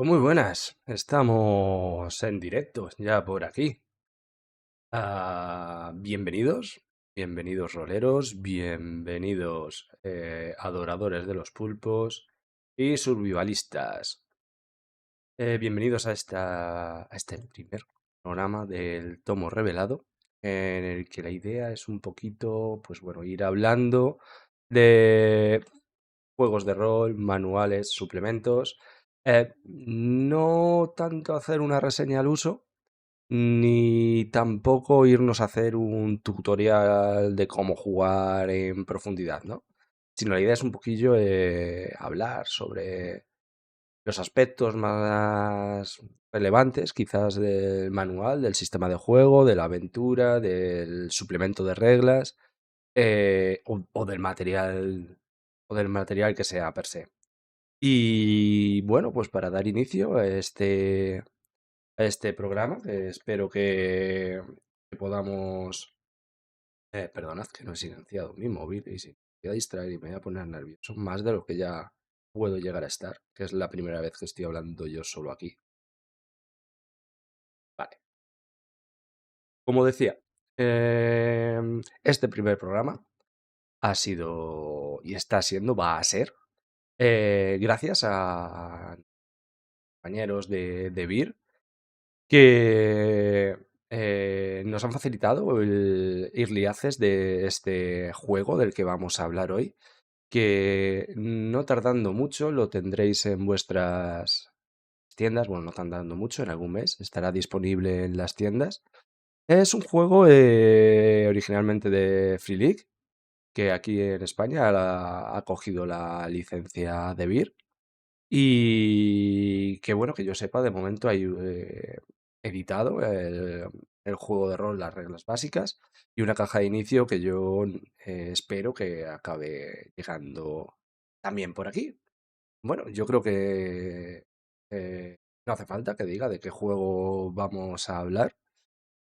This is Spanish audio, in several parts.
Pues muy buenas, estamos en directo ya por aquí. Bienvenidos, bienvenidos roleros, bienvenidos adoradores de los pulpos y survivalistas. Bienvenidos a este primer programa del Tomo Revelado, en el que la idea es un poquito, pues bueno, ir hablando de juegos de rol, manuales, suplementos. No tanto hacer una reseña al uso, ni tampoco irnos a hacer un tutorial de cómo jugar en profundidad, ¿no? Sino la idea es un poquillo hablar sobre los aspectos más relevantes, quizás del manual, del sistema de juego, de la aventura, del suplemento de reglas, o del material que sea per se. Y bueno, pues para dar inicio a este programa, espero que podamos... perdonad que no he silenciado mi móvil y si me voy a distraer y me voy a poner nervioso, más de lo que ya puedo llegar a estar, que es la primera vez que estoy hablando yo solo aquí. Vale, como decía, este primer programa ha sido y está siendo, va a ser, gracias a compañeros de BIR que nos han facilitado el Early Access de este juego del que vamos a hablar hoy, que no tardando mucho lo tendréis en vuestras tiendas, bueno, no tardando mucho, en algún mes estará disponible en las tiendas. Es un juego originalmente de Free League, que aquí en España ha cogido la licencia de BIR y que bueno, que yo sepa, de momento hay editado el juego de rol, las reglas básicas y una caja de inicio que yo espero que acabe llegando también por aquí. Bueno, yo creo que no hace falta que diga de qué juego vamos a hablar.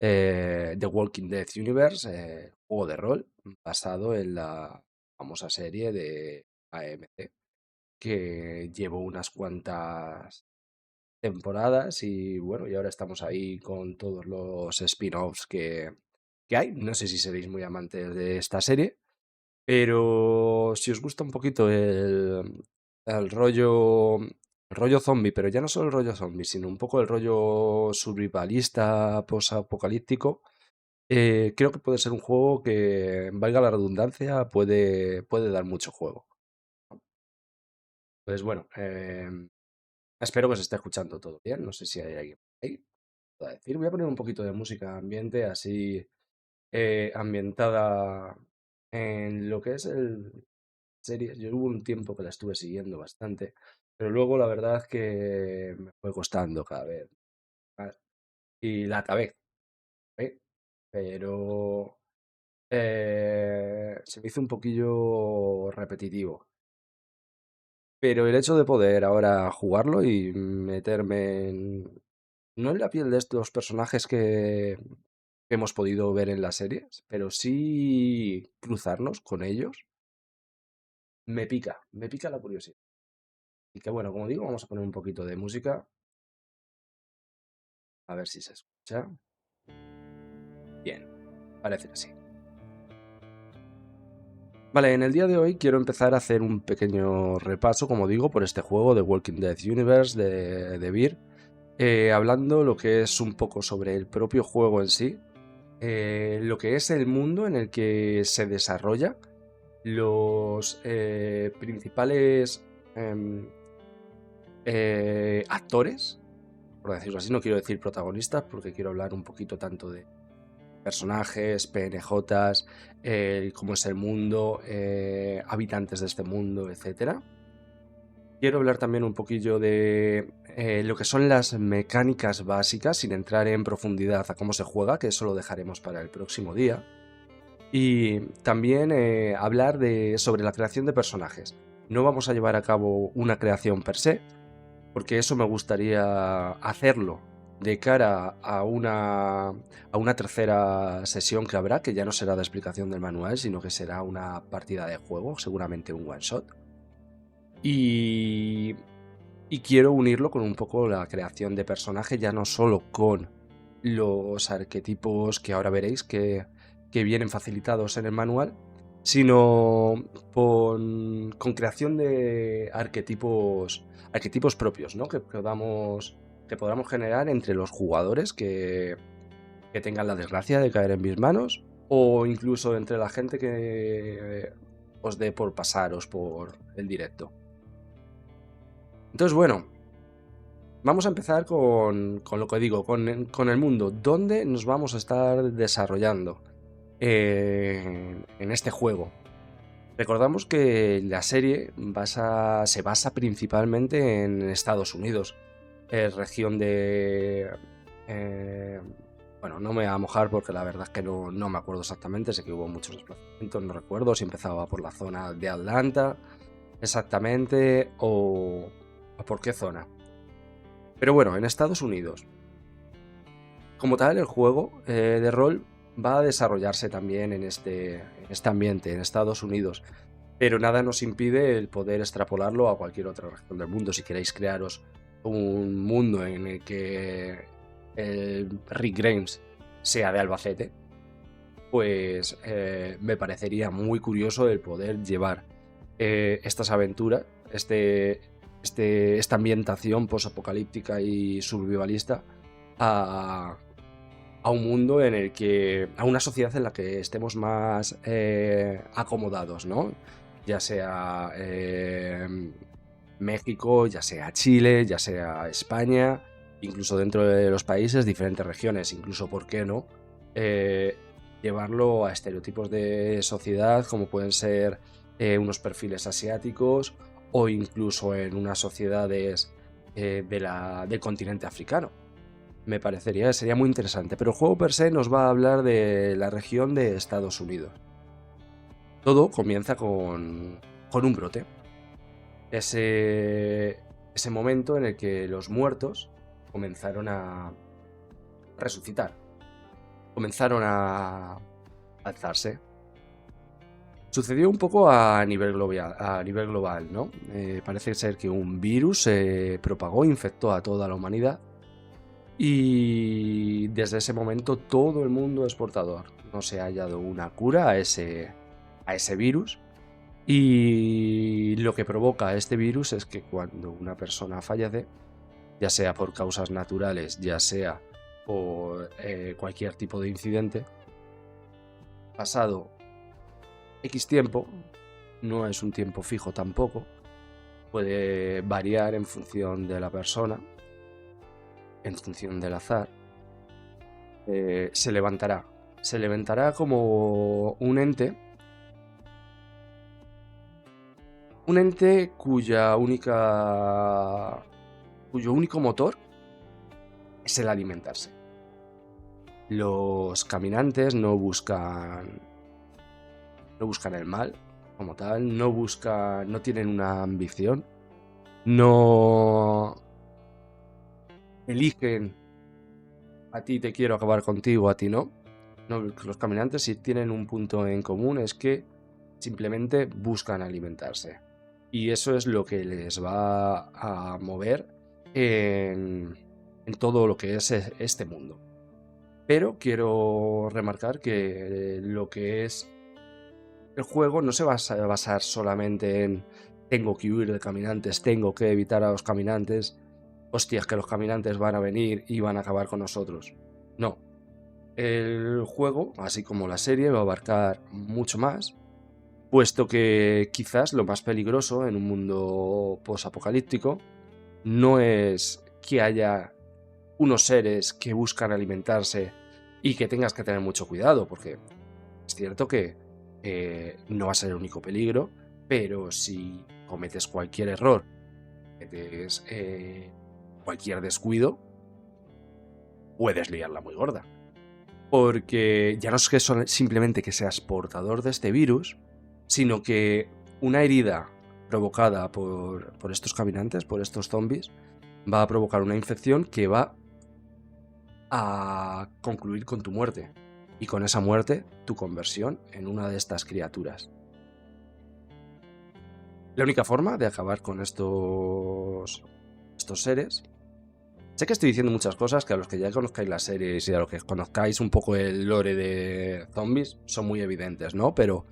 The Walking Dead Universe, juego de rol basado en la famosa serie de AMC, que llevo unas cuantas temporadas y bueno, y ahora estamos ahí con todos los spin-offs que hay. No sé si seréis muy amantes de esta serie, pero si os gusta un poquito el rollo zombie, pero ya no solo el rollo zombie, sino un poco el rollo survivalista, post-apocalíptico, creo que puede ser un juego que, valga la redundancia, puede dar mucho juego. Pues bueno, espero que se esté escuchando todo bien. No sé si hay alguien por ahí. Pueda decir. Voy a poner un poquito de música ambiente, así ambientada en lo que es el serie. Yo hubo un tiempo que la estuve siguiendo bastante, pero luego la verdad es que me fue costando cada vez más. Y la acabé, ¿eh? Pero se me hizo un poquillo repetitivo. Pero el hecho de poder ahora jugarlo y meterme no en la piel de estos personajes que hemos podido ver en las series, pero sí cruzarnos con ellos, me pica la curiosidad. Y que bueno, como digo, vamos a poner un poquito de música, a ver si se escucha. Bien, parece que sí. Vale, en el día de hoy quiero empezar a hacer un pequeño repaso, como digo, por este juego de Walking Dead Universe de Beer, hablando lo que es un poco sobre el propio juego en sí, lo que es el mundo en el que se desarrolla, los principales em, actores, por decirlo así, no quiero decir protagonistas, porque quiero hablar un poquito tanto de personajes, PNJs, cómo es el mundo, habitantes de este mundo, etcétera. Quiero hablar también un poquillo de lo que son las mecánicas básicas, sin entrar en profundidad a cómo se juega, que eso lo dejaremos para el próximo día. Y también hablar sobre la creación de personajes. No vamos a llevar a cabo una creación per se, porque eso me gustaría hacerlo de cara a una tercera sesión que habrá, que ya no será de explicación del manual, sino que será una partida de juego, seguramente un one shot. Y Y quiero unirlo con un poco la creación de personaje, ya no solo con los arquetipos que ahora veréis que vienen facilitados en el manual, sino con creación de arquetipos propios, ¿no? Que podamos generar entre los jugadores que tengan la desgracia de caer en mis manos, o incluso entre la gente que os dé por pasaros por el directo. Entonces, bueno, vamos a empezar con lo que digo, con el mundo. ¿Dónde nos vamos a estar desarrollando en este juego? Recordamos que la serie se basa principalmente en Estados Unidos, región de... eh, bueno, no me voy a mojar porque la verdad es que no me acuerdo exactamente, sé que hubo muchos desplazamientos, no recuerdo si empezaba por la zona de Atlanta exactamente o por qué zona. Pero bueno, en Estados Unidos. Como tal, el juego de rol va a desarrollarse también en este ambiente, en Estados Unidos. Pero nada nos impide el poder extrapolarlo a cualquier otra región del mundo. Si queréis crearos un mundo en el que el Rick Grimes sea de Albacete, pues me parecería muy curioso el poder llevar estas aventuras, esta ambientación posapocalíptica y survivalista a un mundo en el que, a una sociedad en la que estemos más acomodados, ¿no? Ya sea México, ya sea Chile, ya sea España, incluso dentro de los países, diferentes regiones, incluso, ¿por qué no? Eh, Llevarlo a estereotipos de sociedad como pueden ser unos perfiles asiáticos o incluso en unas sociedades del continente africano. Sería muy interesante, pero el juego per se nos va a hablar de la región de Estados Unidos. Todo comienza con un brote. Ese momento en el que los muertos comenzaron a resucitar, comenzaron a alzarse. Sucedió un poco a nivel global, ¿no? Parece ser que un virus se propagó, infectó a toda la humanidad. Y desde ese momento todo el mundo es portador. No se ha hallado una cura a ese virus. Y lo que provoca este virus es que cuando una persona fallece, ya sea por causas naturales, ya sea por cualquier tipo de incidente, pasado X tiempo, no es un tiempo fijo tampoco, puede variar en función de la persona, en función del azar, se levantará. Se levantará como un ente cuyo único motor es el alimentarse. Los caminantes no buscan el mal como tal, no tienen una ambición, no eligen a ti te quiero acabar contigo, a ti no. Los caminantes sí tienen un punto en común, es que simplemente buscan alimentarse. Y eso es lo que les va a mover en todo lo que es este mundo. Pero quiero remarcar que lo que es el juego no se va a basar solamente en tengo que huir de caminantes, tengo que evitar a los caminantes, hostias, que los caminantes van a venir y van a acabar con nosotros. No. El juego, así como la serie, va a abarcar mucho más, puesto que quizás lo más peligroso en un mundo posapocalíptico no es que haya unos seres que buscan alimentarse y que tengas que tener mucho cuidado, porque es cierto que no va a ser el único peligro, pero si cometes cualquier error, cometes cualquier descuido, puedes liarla muy gorda. Porque ya no es que simplemente que seas portador de este virus, sino que una herida provocada por estos caminantes, por estos zombies, va a provocar una infección que va a concluir con tu muerte. Y con esa muerte, tu conversión en una de estas criaturas. La única forma de acabar con estos estos seres. Sé que estoy diciendo muchas cosas que a los que ya conozcáis las series y a los que conozcáis un poco el lore de zombies son muy evidentes, ¿no? Pero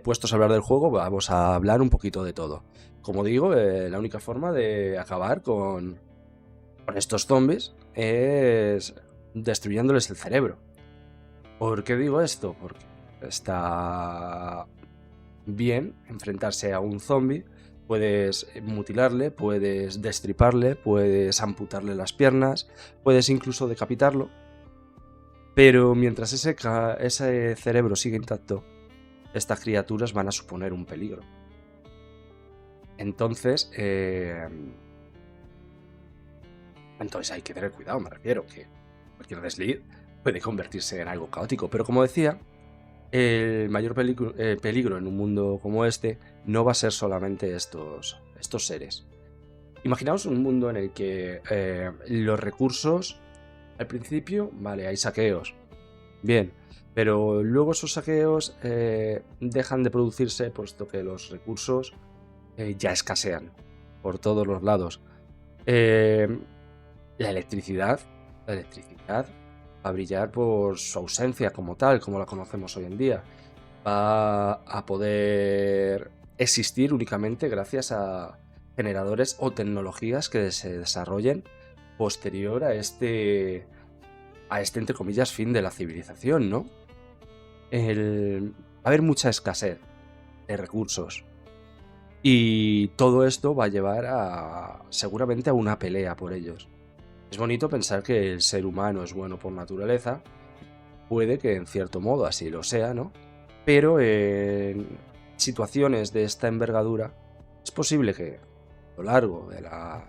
puestos a hablar del juego, vamos a hablar un poquito de todo. Como digo, la única forma de acabar con estos zombies es destruyéndoles el cerebro. ¿Por qué digo esto? Porque está bien enfrentarse a un zombie. Puedes mutilarle, puedes destriparle, puedes amputarle las piernas, puedes incluso decapitarlo. Pero mientras ese cerebro sigue intacto, estas criaturas van a suponer un peligro. Entonces hay que tener cuidado, me refiero, que cualquier desliz puede convertirse en algo caótico. Pero como decía, el mayor peligro en un mundo como este no va a ser solamente estos seres. Imaginaos un mundo en el que los recursos, al principio, vale, hay saqueos, bien, pero luego esos saqueos dejan de producirse puesto que los recursos ya escasean por todos los lados. La electricidad va a brillar por su ausencia como tal, como la conocemos hoy en día. Va a poder existir únicamente gracias a generadores o tecnologías que se desarrollen posterior a este entre comillas fin de la civilización, ¿no? Va a haber mucha escasez de recursos y todo esto va a llevar seguramente a una pelea por ellos. Es bonito pensar que el ser humano es bueno por naturaleza, puede que en cierto modo así lo sea, ¿no? Pero en situaciones de esta envergadura es posible que a lo largo de las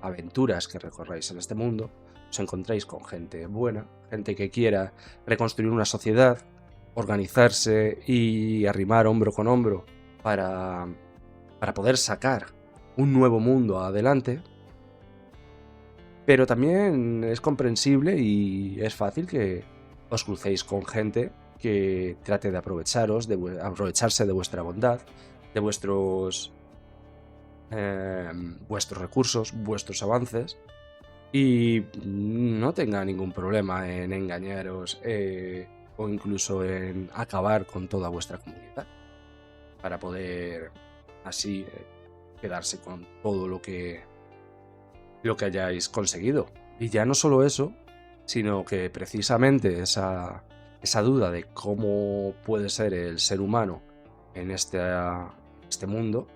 aventuras que recorráis en este mundo os encontréis con gente buena, gente que quiera reconstruir una sociedad, organizarse y arrimar hombro con hombro para poder sacar un nuevo mundo adelante. Pero también es comprensible y es fácil que os crucéis con gente que trate de aprovecharse de vuestra bondad, de vuestros recursos, vuestros avances, y no tenga ningún problema en engañaros o incluso en acabar con toda vuestra comunidad para poder así quedarse con todo lo que hayáis conseguido. Y ya no solo eso, sino que precisamente esa duda de cómo puede ser el ser humano en este mundo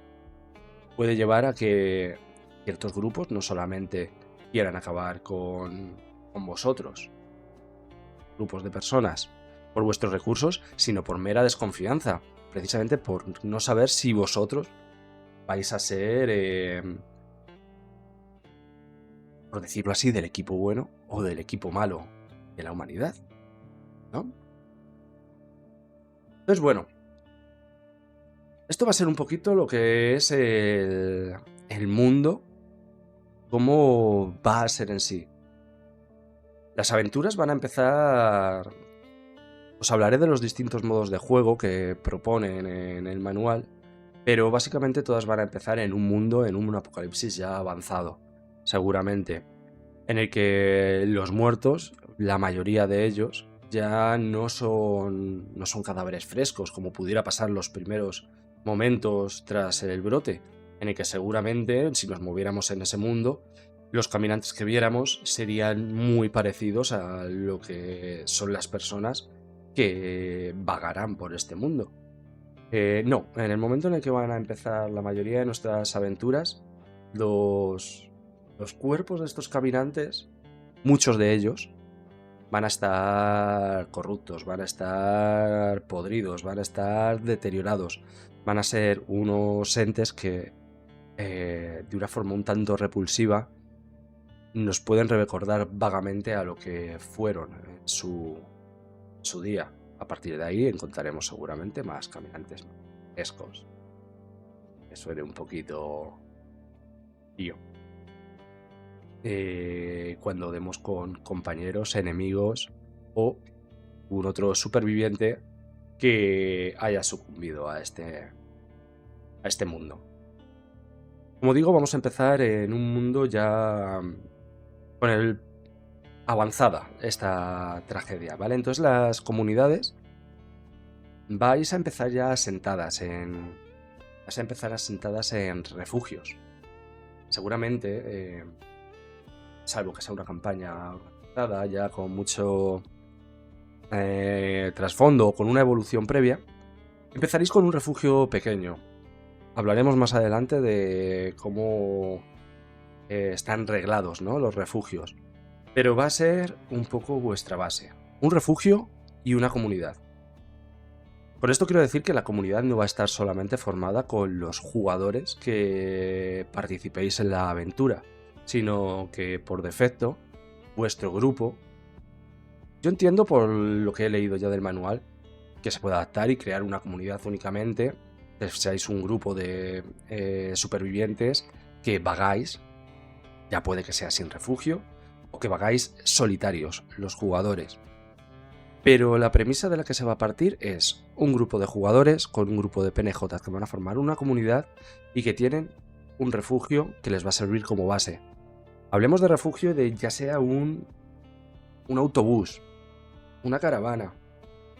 puede llevar a que ciertos grupos no solamente quieran acabar con vosotros, grupos de personas, por vuestros recursos, sino por mera desconfianza, precisamente por no saber si vosotros vais a ser, por decirlo así, del equipo bueno o del equipo malo de la humanidad, ¿no? Entonces, bueno, esto va a ser un poquito lo que es el mundo, cómo va a ser en sí. Las aventuras van a empezar... Os hablaré de los distintos modos de juego que proponen en el manual, pero básicamente todas van a empezar en un mundo, en un apocalipsis ya avanzado, seguramente, en el que los muertos, la mayoría de ellos, ya no son cadáveres frescos, como pudiera pasar los primeros momentos tras el brote, en el que seguramente, si nos moviéramos en ese mundo, los caminantes que viéramos serían muy parecidos a lo que son las personas que vagarán por este mundo. No, en el momento en el que van a empezar la mayoría de nuestras aventuras, los cuerpos de estos caminantes, muchos de ellos, van a estar corruptos, van a estar podridos, van a estar deteriorados, van a ser unos entes que, de una forma un tanto repulsiva, nos pueden recordar vagamente a lo que fueron en su día. A partir de ahí encontraremos seguramente más caminantes escos. Que suene un poquito tío. Cuando demos con compañeros, enemigos o un otro superviviente que haya sucumbido a este mundo. Como digo, vamos a empezar en un mundo ya con el avanzada esta tragedia, ¿vale? Entonces las comunidades vais a empezar ya asentadas en refugios. Seguramente, salvo que sea una campaña organizada ya con mucho trasfondo o con una evolución previa, empezaréis con un refugio pequeño. Hablaremos más adelante de cómo están reglados, ¿no?, los refugios. Pero va a ser un poco vuestra base. Un refugio y una comunidad. Con esto quiero decir que la comunidad no va a estar solamente formada con los jugadores que participéis en la aventura, sino que por defecto, vuestro grupo... Yo entiendo por lo que he leído ya del manual, que se puede adaptar y crear una comunidad únicamente, que seáis un grupo de supervivientes que vagáis, ya puede que sea sin refugio, o que vagáis solitarios, los jugadores. Pero la premisa de la que se va a partir es un grupo de jugadores con un grupo de PNJs que van a formar una comunidad y que tienen un refugio que les va a servir como base. Hablemos de refugio de ya sea un autobús, una caravana,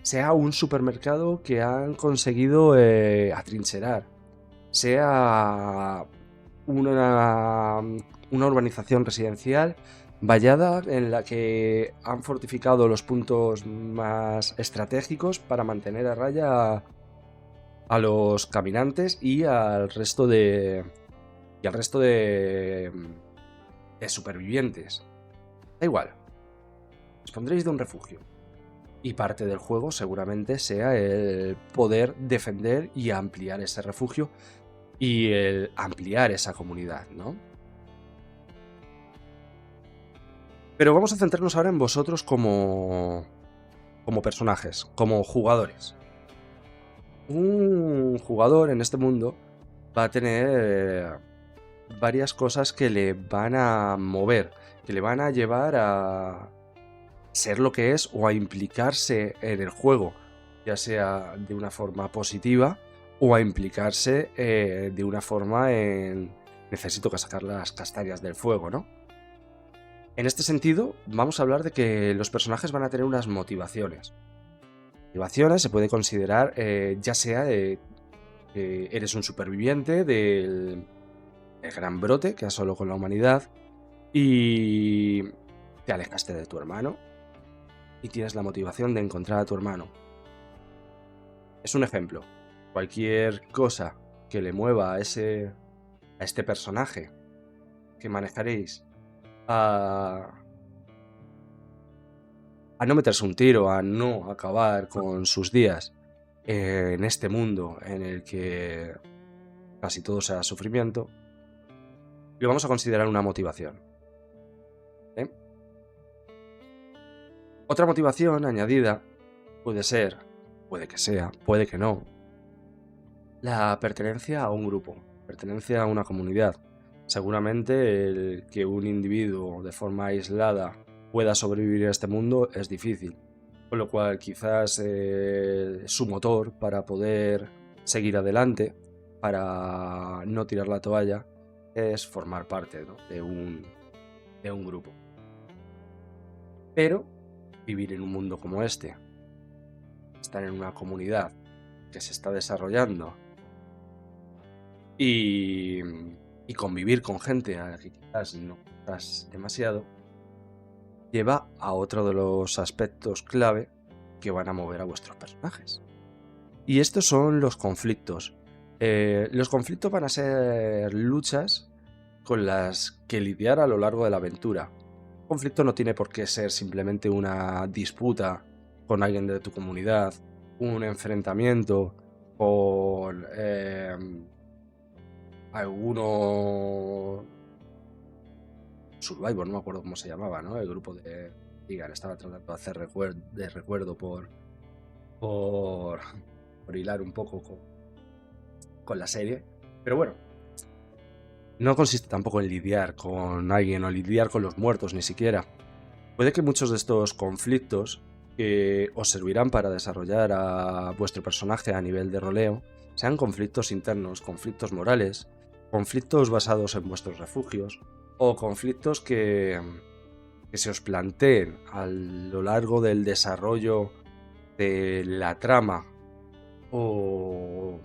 sea un supermercado que han conseguido atrincherar, sea una urbanización residencial vallada en la que han fortificado los puntos más estratégicos para mantener a raya a los caminantes y al resto de supervivientes. Da igual, dispondréis de un refugio. Y parte del juego seguramente sea el poder defender y ampliar ese refugio y el ampliar esa comunidad, ¿no? Pero vamos a centrarnos ahora en vosotros como personajes, como jugadores. Un jugador en este mundo va a tener varias cosas que le van a mover, que le van a llevar a ser lo que es o a implicarse en el juego, ya sea de una forma positiva o a implicarse de una forma en necesito que sacar las castañas del fuego, ¿no? En este sentido, vamos a hablar de que los personajes van a tener unas motivaciones. Motivaciones se puede considerar ya sea que eres un superviviente del gran brote que asoló con la humanidad y te alejaste de tu hermano y tienes la motivación de encontrar a tu hermano. Es un ejemplo. Cualquier cosa que le mueva a este personaje que manejaréis a no meterse un tiro, a no acabar con sus días en este mundo en el que casi todo sea sufrimiento, lo vamos a considerar una motivación. ¿Eh? Otra motivación añadida puede ser, puede que sea, puede que no, la pertenencia a un grupo, pertenencia a una comunidad. Seguramente el que un individuo de forma aislada pueda sobrevivir a este mundo es difícil, con lo cual quizás su motor para poder seguir adelante, para no tirar la toalla, es formar parte, ¿no?, de un grupo. Pero vivir en un mundo como este, estar en una comunidad que se está desarrollando y convivir con gente a la que quizás no estás demasiado, lleva a otro de los aspectos clave que van a mover a vuestros personajes. Y estos son los conflictos. Los conflictos van a ser luchas con las que lidiar a lo largo de la aventura. Un conflicto no tiene por qué ser simplemente una disputa con alguien de tu comunidad, un enfrentamiento con alguno Survivor, no me acuerdo cómo se llamaba, ¿no? El grupo de Igan estaba tratando de hacer recuerdo por hilar un poco con la serie. Pero bueno, no consiste tampoco en lidiar con alguien o lidiar con los muertos ni siquiera. Puede que muchos de estos conflictos que os servirán para desarrollar a vuestro personaje a nivel de roleo sean conflictos internos, conflictos morales, conflictos basados en vuestros refugios o conflictos que se os planteen a lo largo del desarrollo de la trama o,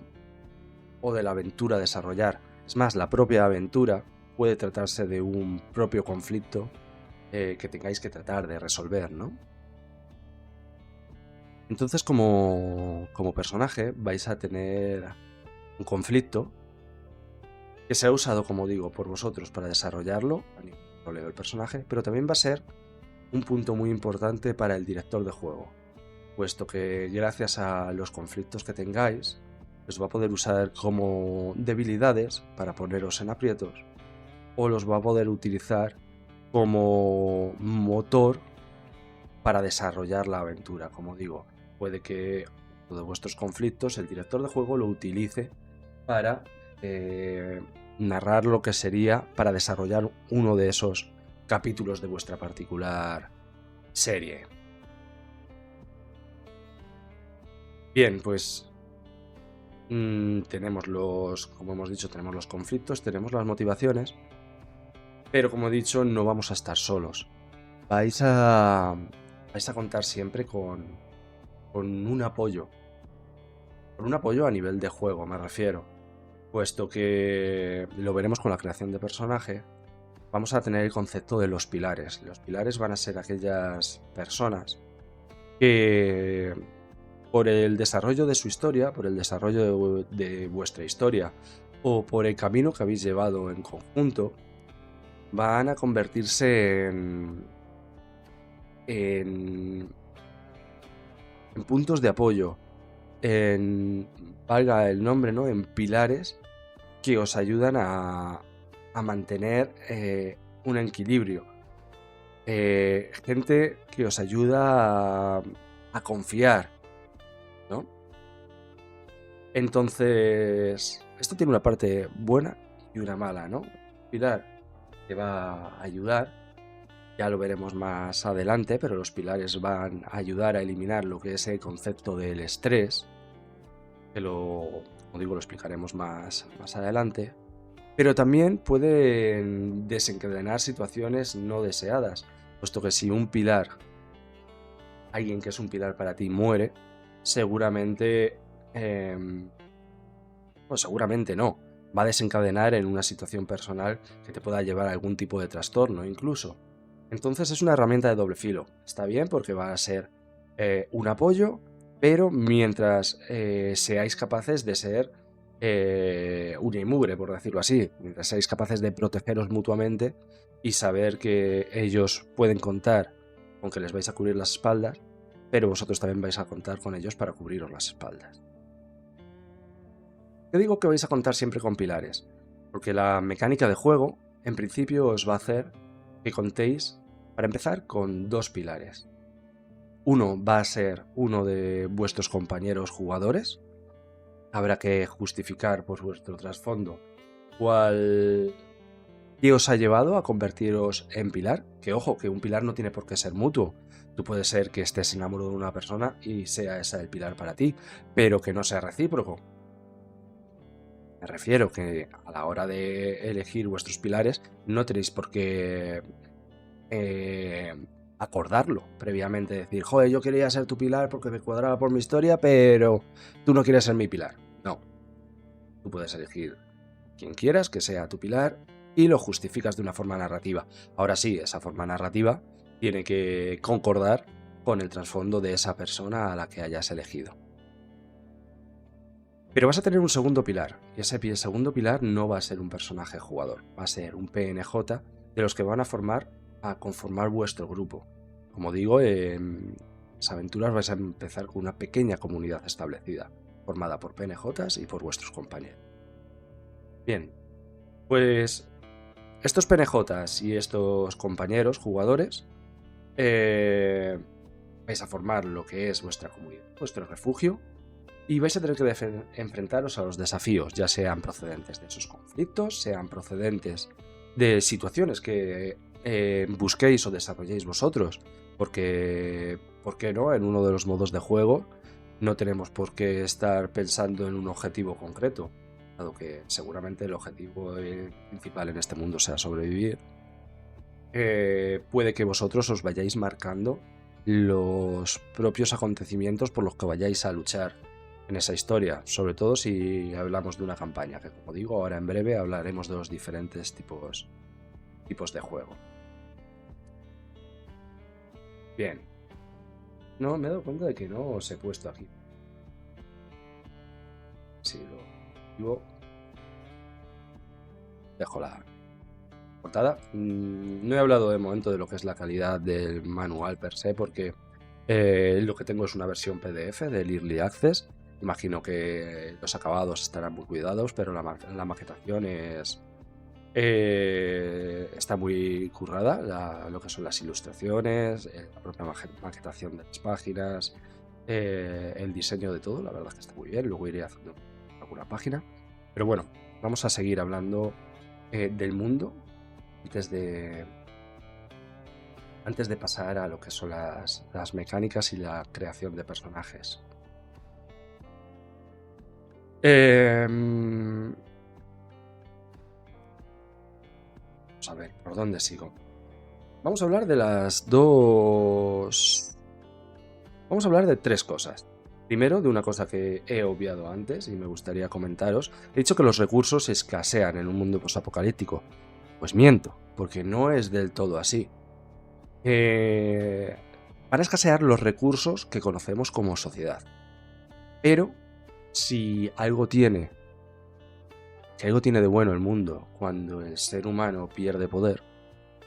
o de la aventura a desarrollar. Es más, la propia aventura puede tratarse de un propio conflicto que tengáis que tratar de resolver, ¿no? Entonces, como personaje, vais a tener un conflicto que será usado, como digo, por vosotros para desarrollarlo a nivel de roleo del personaje, pero también va a ser un punto muy importante para el director de juego, puesto que gracias a los conflictos que tengáis, los va a poder usar como debilidades para poneros en aprietos, o los va a poder utilizar como motor para desarrollar la aventura. Como digo, puede que uno de vuestros conflictos el director de juego lo utilice para narrar lo que sería, para desarrollar uno de esos capítulos de vuestra particular serie. Bien, pues tenemos como hemos dicho, tenemos los conflictos, tenemos las motivaciones, pero como he dicho, no vamos a estar solos. Vais a contar siempre con un apoyo. Con un apoyo a nivel de juego, me refiero. Puesto que lo veremos con la creación de personaje, vamos a tener el concepto de los pilares. Los pilares van a ser aquellas personas que, por el desarrollo de su historia, por el desarrollo de vuestra historia, o por el camino que habéis llevado en conjunto, van a convertirse en puntos de apoyo, valga el nombre, ¿no? En pilares que os ayudan a mantener un equilibrio. Gente que os ayuda a confiar, ¿no? Entonces, esto tiene una parte buena y una mala, ¿no? Pilar te va a ayudar, ya lo veremos más adelante, pero los pilares van a ayudar a eliminar lo que es el concepto del estrés, que como digo, lo explicaremos más adelante, pero también pueden desencadenar situaciones no deseadas, puesto que si un pilar, alguien que es un pilar para ti, muere, seguramente, pues seguramente no, va a desencadenar en una situación personal que te pueda llevar a algún tipo de trastorno incluso. Entonces es una herramienta de doble filo. Está bien porque va a ser un apoyo, pero mientras seáis capaces de ser una y mugre, por decirlo así, mientras seáis capaces de protegeros mutuamente y saber que ellos pueden contar con que les vais a cubrir las espaldas, pero vosotros también vais a contar con ellos para cubriros las espaldas. Yo digo que vais a contar siempre con pilares, porque la mecánica de juego, en principio, os va a hacer que contéis, para empezar, con dos pilares. Uno va a ser uno de vuestros compañeros jugadores. Habrá que justificar por vuestro trasfondo qué os ha llevado a convertiros en pilar. Que ojo, que un pilar no tiene por qué ser mutuo. Tú puedes ser que estés enamorado de una persona y sea esa el pilar para ti, pero que no sea recíproco. Me refiero que a la hora de elegir vuestros pilares no tenéis por qué acordarlo previamente, decir, joder, yo quería ser tu pilar porque me cuadraba por mi historia, pero tú no quieres ser mi pilar. No, tú puedes elegir quien quieras que sea tu pilar y lo justificas de una forma narrativa. Ahora sí, esa forma narrativa tiene que concordar con el trasfondo de esa persona a la que hayas elegido. Pero vas a tener un segundo pilar, y ese segundo pilar no va a ser un personaje jugador, va a ser un PNJ de los que van a conformar vuestro grupo. Como digo, en las aventuras vais a empezar con una pequeña comunidad establecida, formada por PNJs y por vuestros compañeros. Bien, pues estos PNJs y estos compañeros jugadores vais a formar lo que es vuestra comunidad, vuestro refugio, y vais a tener que enfrentaros a los desafíos, ya sean procedentes de esos conflictos, sean procedentes de situaciones que busquéis o desarrolléis vosotros, porque, ¿por qué no? En uno de los modos de juego no tenemos por qué estar pensando en un objetivo concreto. dado que seguramente el objetivo principal en este mundo sea sobrevivir, puede que vosotros os vayáis marcando los propios acontecimientos por los que vayáis a luchar en esa historia, sobre todo si hablamos de una campaña, que como digo, ahora en breve hablaremos de los diferentes tipos de juego. Bien, no me he dado cuenta de que no os he puesto aquí. Si lo digo, dejo la portada. No he hablado de momento de lo que es la calidad del manual per se, porque lo que tengo es una versión PDF del Early Access. Imagino que los acabados estarán muy cuidados, pero la maquetación está muy currada, lo que son las ilustraciones, la propia maquetación de las páginas, el diseño de todo, la verdad es que está muy bien. Luego iré haciendo alguna página. Pero bueno, vamos a seguir hablando del mundo antes de pasar a lo que son las mecánicas y la creación de personajes. Vamos a ver, ¿por dónde sigo? Vamos a hablar de Vamos a hablar de tres cosas. Primero, de una cosa que he obviado antes y me gustaría comentaros. He dicho que los recursos escasean en un mundo posapocalíptico. Pues miento, porque no es del todo así. Van a escasear los recursos que conocemos como sociedad. Pero si algo tiene de bueno el mundo cuando el ser humano pierde poder,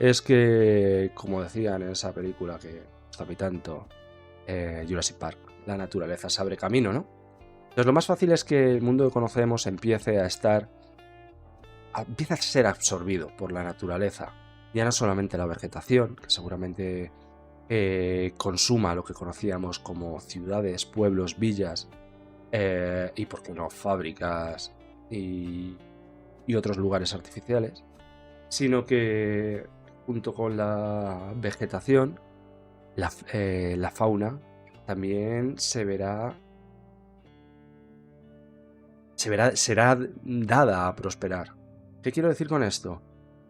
es que, como decían en esa película que gusta a mí tanto, Jurassic Park, la naturaleza se abre camino, ¿no? Entonces lo más fácil es que el mundo que conocemos empiece a ser absorbido por la naturaleza. Ya no solamente la vegetación, que seguramente consuma lo que conocíamos como ciudades, pueblos, villas, y por qué no fábricas y otros lugares artificiales, sino que junto con la vegetación, la fauna también será dada a prosperar. ¿Qué quiero decir con esto?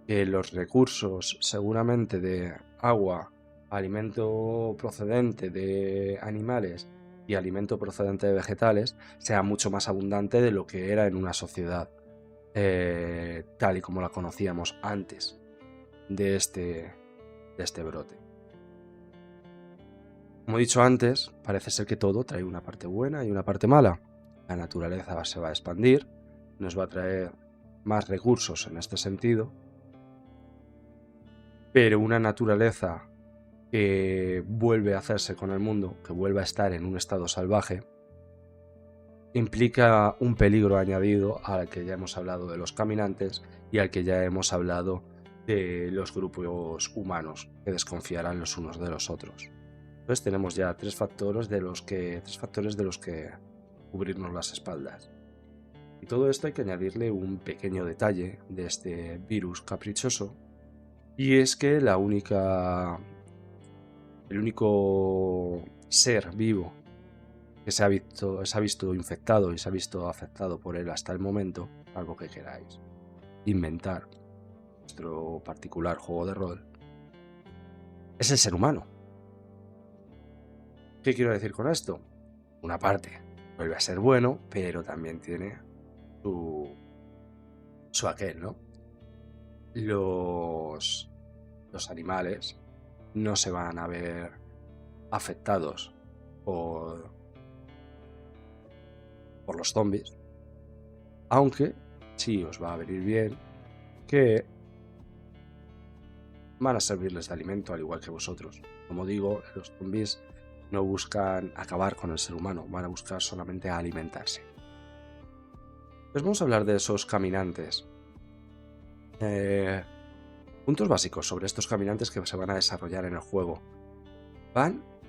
Que los recursos seguramente de agua, alimento procedente de animales y alimento procedente de vegetales sea mucho más abundante de lo que era en una sociedad tal y como la conocíamos antes de este brote. Como he dicho antes, parece ser que todo trae una parte buena y una parte mala. La naturaleza se va a expandir, nos va a traer más recursos en este sentido, pero una naturaleza que vuelve a hacerse con el mundo, que vuelve a estar en un estado salvaje, implica un peligro añadido al que ya hemos hablado de los caminantes y al que ya hemos hablado de los grupos humanos que desconfiarán los unos de los otros. Entonces tenemos ya tres factores de los que cubrirnos las espaldas. Y todo esto hay que añadirle un pequeño detalle de este virus caprichoso, y es que el único ser vivo que se ha visto infectado y se ha visto afectado por él hasta el momento, algo que queráis inventar vuestro particular juego de rol, es el ser humano. ¿Qué quiero decir con esto? Una parte vuelve a ser bueno, pero también tiene su aquel, ¿no? Los animales no se van a ver afectados por los zombies, aunque sí os va a venir bien que van a servirles de alimento al igual que vosotros. Como digo, los zombies no buscan acabar con el ser humano, van a buscar solamente alimentarse. Pues vamos a hablar de esos caminantes. Puntos básicos sobre estos caminantes que se van a desarrollar en el juego.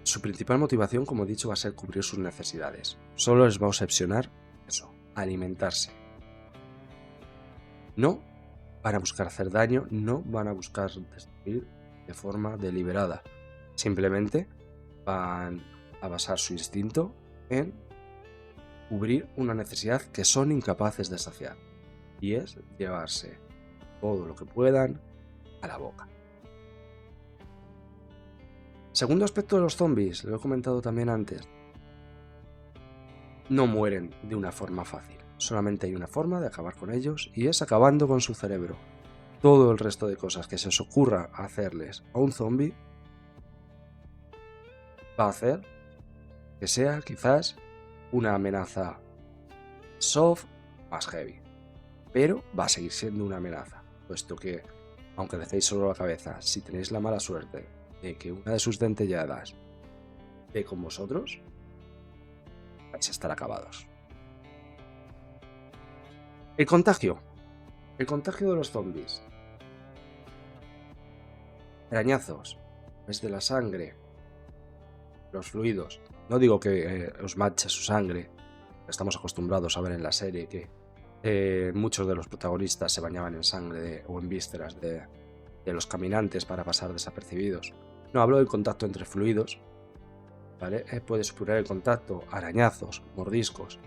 Su principal motivación, como he dicho, va a ser cubrir sus necesidades. Solo les va a obsesionar eso, alimentarse. No van a buscar hacer daño, no van a buscar destruir de forma deliberada. Simplemente van a basar su instinto en cubrir una necesidad que son incapaces de saciar, y es llevarse todo lo que puedan a la boca. Segundo aspecto de los zombies, lo he comentado también antes, no mueren de una forma fácil. Solamente hay una forma de acabar con ellos y es acabando con su cerebro. Todo el resto de cosas que se os ocurra hacerles a un zombie va a hacer que sea quizás una amenaza soft más heavy. Pero va a seguir siendo una amenaza, puesto que, aunque dejéis solo la cabeza, si tenéis la mala suerte de que una de sus dentelladas dé con vosotros, vais a estar acabados. El contagio. El contagio de los zombies. Arañazos, desde la sangre, los fluidos. No digo que os manche su sangre. Estamos acostumbrados a ver en la serie que muchos de los protagonistas se bañaban en sangre o en vísceras de los caminantes para pasar desapercibidos. No, hablo del contacto entre fluidos, ¿vale? Puede suponer el contacto, arañazos, mordiscos.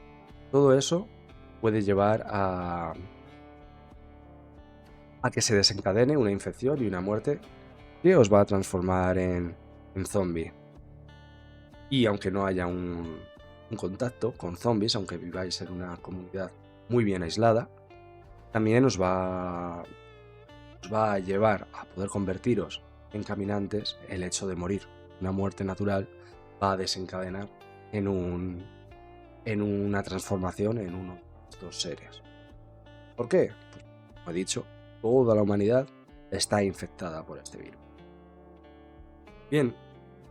Todo eso puede llevar a que se desencadene una infección y una muerte que os va a transformar en zombie. Y aunque no haya un contacto con zombies, aunque viváis en una comunidad muy bien aislada, también os va a llevar a poder convertiros en caminantes el hecho de morir. Una muerte natural va a desencadenar en una transformación en uno de estos seres. ¿Por qué? Pues, como he dicho, toda la humanidad está infectada por este virus. Bien,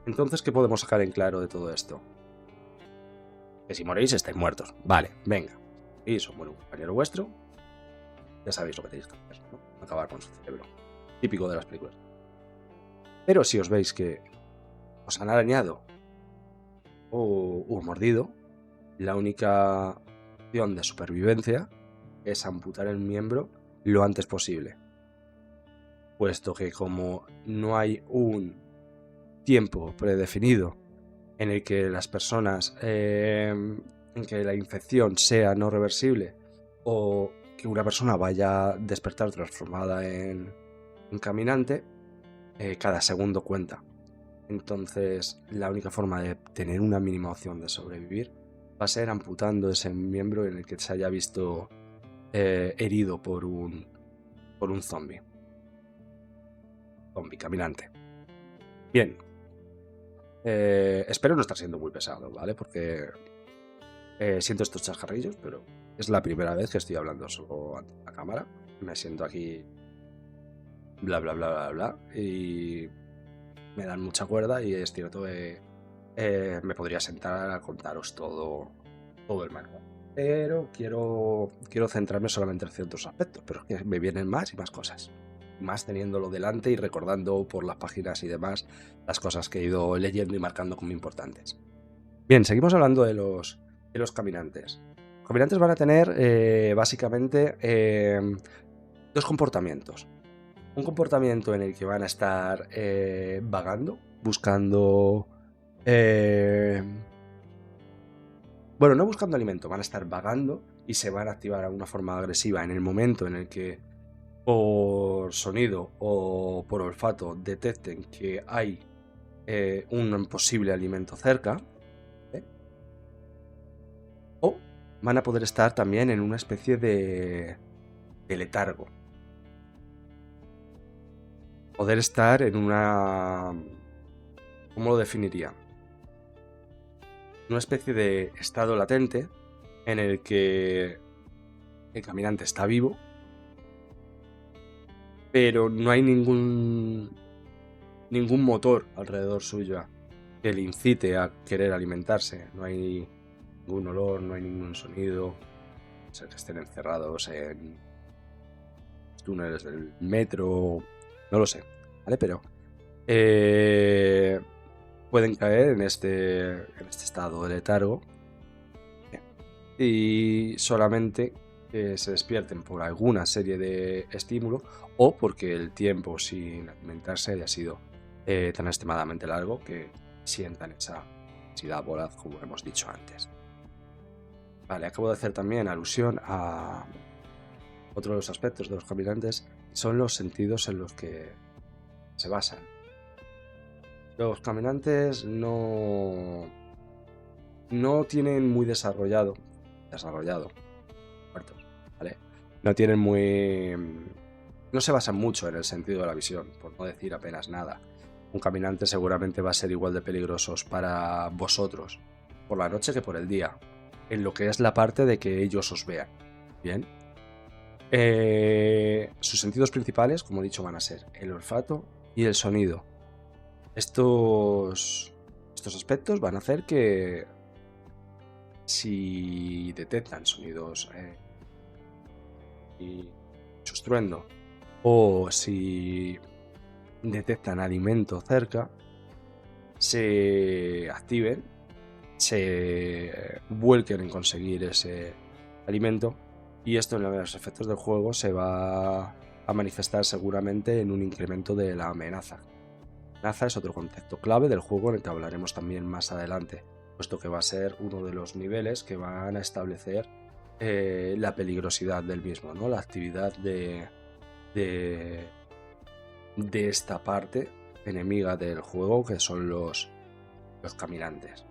entonces, ¿qué podemos sacar en claro de todo esto? Que si moréis estáis muertos. Vale, venga. Y eso muere un compañero vuestro, ya sabéis lo que tenéis que hacer, ¿no? Acabar con su cerebro. Típico de las películas. Pero si os veis que os han arañado o mordido, la única opción de supervivencia es amputar el miembro lo antes posible. Puesto que como no hay un tiempo predefinido en el que las personas, en que la infección sea no reversible o que una persona vaya a despertar transformada en caminante, cada segundo cuenta. Entonces, la única forma de tener una mínima opción de sobrevivir va a ser amputando ese miembro en el que se haya visto herido por un zombie. Zombie caminante. Bien. Espero no estar siendo muy pesado, ¿vale? Porque siento estos chascarrillos, pero es la primera vez que estoy hablando solo ante la cámara. Me siento aquí bla bla bla bla bla y me dan mucha cuerda y es cierto que me podría sentar a contaros todo el manual. Pero quiero centrarme solamente en ciertos aspectos, pero es que me vienen más y más cosas. Más teniéndolo delante y recordando por las páginas y demás las cosas que he ido leyendo y marcando como importantes. Bien, seguimos hablando de los caminantes. Los caminantes van a tener básicamente dos comportamientos. Un comportamiento en el que van a estar vagando, buscando... bueno, no buscando alimento, van a estar vagando y se van a activar de una forma agresiva en el momento en el que por sonido o por olfato detecten que hay un posible alimento cerca. O van a poder estar también en una especie de letargo. Poder estar en una... ¿Cómo lo definiría? Una especie de estado latente en el que el caminante está vivo, pero no hay ningún motor alrededor suyo que le incite a querer alimentarse. No hay ningún olor, no hay ningún sonido. O sea, que estén encerrados en túneles del metro, no lo sé, ¿vale? Pero pueden caer en este estado de letargo y solamente se despierten por alguna serie de estímulos o porque el tiempo sin alimentarse haya sido tan extremadamente largo que sientan esa necesidad voraz, como hemos dicho antes. Vale, acabo de hacer también alusión a otro de los aspectos de los caminantes, son los sentidos en los que se basan. Los caminantes no tienen muy desarrollado, muertos, ¿vale? No tienen muy... No se basan mucho en el sentido de la visión, por no decir apenas nada. Un caminante seguramente va a ser igual de peligrosos para vosotros por la noche que por el día, en lo que es la parte de que ellos os vean. Bien. Sus sentidos principales, como he dicho, van a ser el olfato y el sonido. Estos aspectos van a hacer que si detectan sonidos y su estruendo, o si detectan alimento cerca, se activen, se vuelquen en conseguir ese alimento, y esto en los efectos del juego se va a manifestar seguramente en un incremento de la amenaza. Amenaza es otro concepto clave del juego en el que hablaremos también más adelante, puesto que va a ser uno de los niveles que van a establecer la peligrosidad del mismo, ¿no? La actividad de esta parte enemiga del juego, que son los caminantes.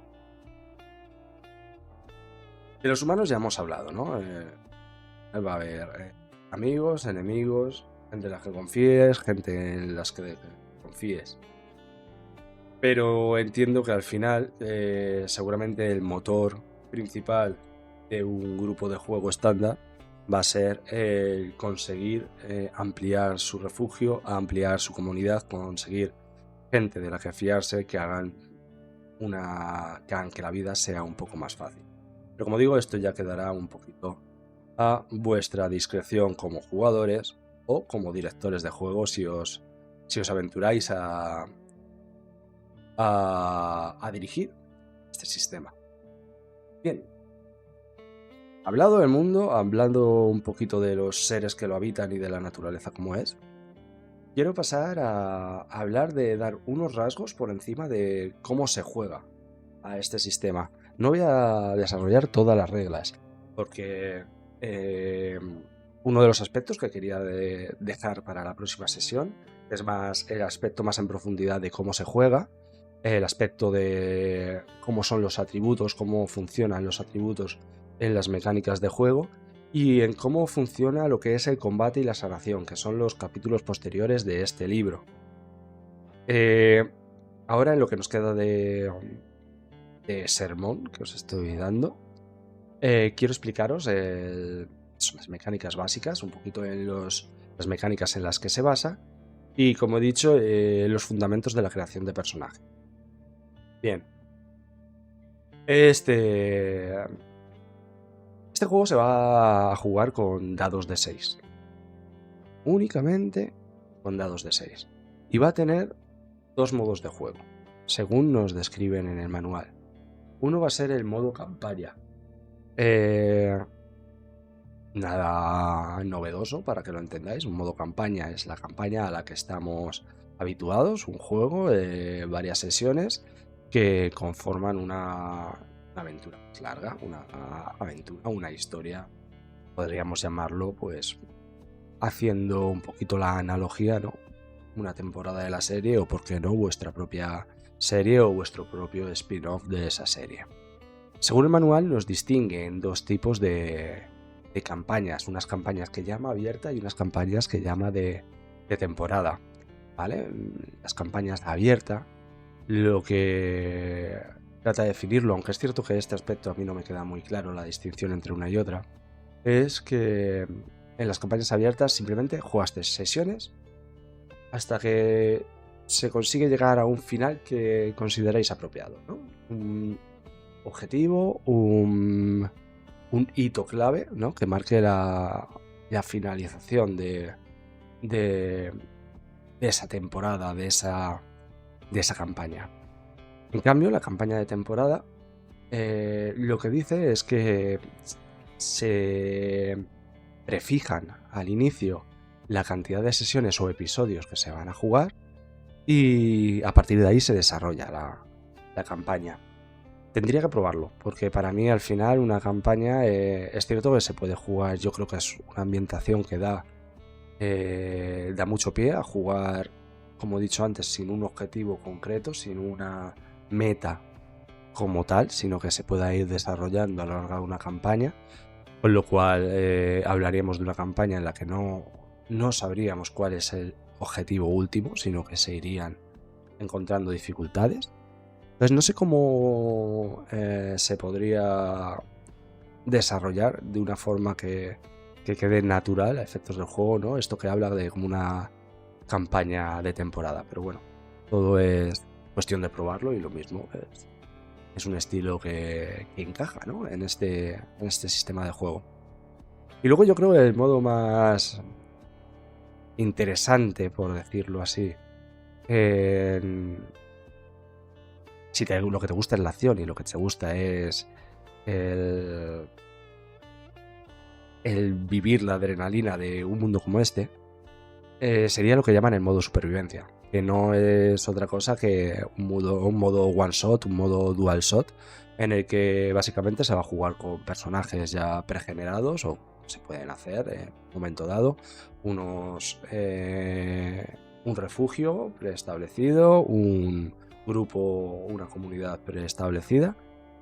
De los humanos ya hemos hablado, ¿no? Va a haber amigos, enemigos, gente en la que confíes, gente en las que confíes. Pero entiendo que al final seguramente el motor principal de un grupo de juego estándar va a ser el conseguir ampliar su refugio, ampliar su comunidad, conseguir gente de la que fiarse, que hagan que la vida sea un poco más fácil. Pero como digo, esto ya quedará un poquito a vuestra discreción como jugadores o como directores de juego si os aventuráis a dirigir este sistema. Bien, hablado del mundo, hablando un poquito de los seres que lo habitan y de la naturaleza como es, quiero pasar a hablar de dar unos rasgos por encima de cómo se juega a este sistema. No voy a desarrollar todas las reglas, porque uno de los aspectos que quería dejar para la próxima sesión es más el aspecto más en profundidad de cómo se juega, el aspecto de cómo son los atributos, cómo funcionan los atributos en las mecánicas de juego y en cómo funciona lo que es el combate y la sanación, que son los capítulos posteriores de este libro. Ahora en lo que nos queda de sermón que os estoy dando, quiero explicaros las mecánicas básicas, un poquito en las mecánicas en las que se basa y, como he dicho, los fundamentos de la creación de personaje. Bien. Este juego se va a jugar con dados de 6. Únicamente con dados de 6. Y va a tener dos modos de juego, según nos describen en el manual. Uno va a ser el modo campaña. Nada novedoso para que lo entendáis. Un modo campaña es la campaña a la que estamos habituados, un juego de varias sesiones que conforman una aventura más larga, una aventura, una historia, podríamos llamarlo, pues haciendo un poquito la analogía, ¿no? Una temporada de la serie o, por qué no, vuestra propia serie o vuestro propio spin-off de esa serie. Según el manual nos distingue en dos tipos de campañas, unas campañas que llama abierta y unas campañas que llama de temporada, ¿vale? Las campañas de abierta, lo que trata de definirlo, aunque es cierto que este aspecto a mí no me queda muy claro la distinción entre una y otra, es que en las campañas abiertas simplemente juegas 3 sesiones hasta que se consigue llegar a un final que consideráis apropiado, ¿no? Un objetivo, un hito clave, ¿no? Que marque la finalización de esa temporada, de esa campaña. En cambio, la campaña de temporada lo que dice es que se prefijan al inicio la cantidad de sesiones o episodios que se van a jugar y a partir de ahí se desarrolla la campaña. Tendría que probarlo, porque para mí al final una campaña es cierto que se puede jugar, yo creo que es una ambientación que da mucho pie a jugar, como he dicho antes, sin un objetivo concreto, sin una meta como tal, sino que se pueda ir desarrollando a lo largo de una campaña, con lo cual hablaríamos de una campaña en la que no sabríamos cuál es el objetivo último, sino que se irían encontrando dificultades. Entonces no sé cómo se podría desarrollar de una forma que quede natural a efectos del juego, ¿no? Esto que habla de como una campaña de temporada, pero bueno, todo es cuestión de probarlo y lo mismo es un estilo que encaja, ¿no? En este sistema de juego. Y luego yo creo que el modo más interesante, por decirlo así, en- si lo que te gusta es la acción y lo que te gusta es el, el vivir la adrenalina de un mundo como este, sería lo que llaman el modo supervivencia, que no es otra cosa que un modo one shot, un modo dual shot, en el que básicamente se va a jugar con personajes ya pregenerados o se pueden hacer en un momento dado, un refugio preestablecido, un grupo, una comunidad preestablecida,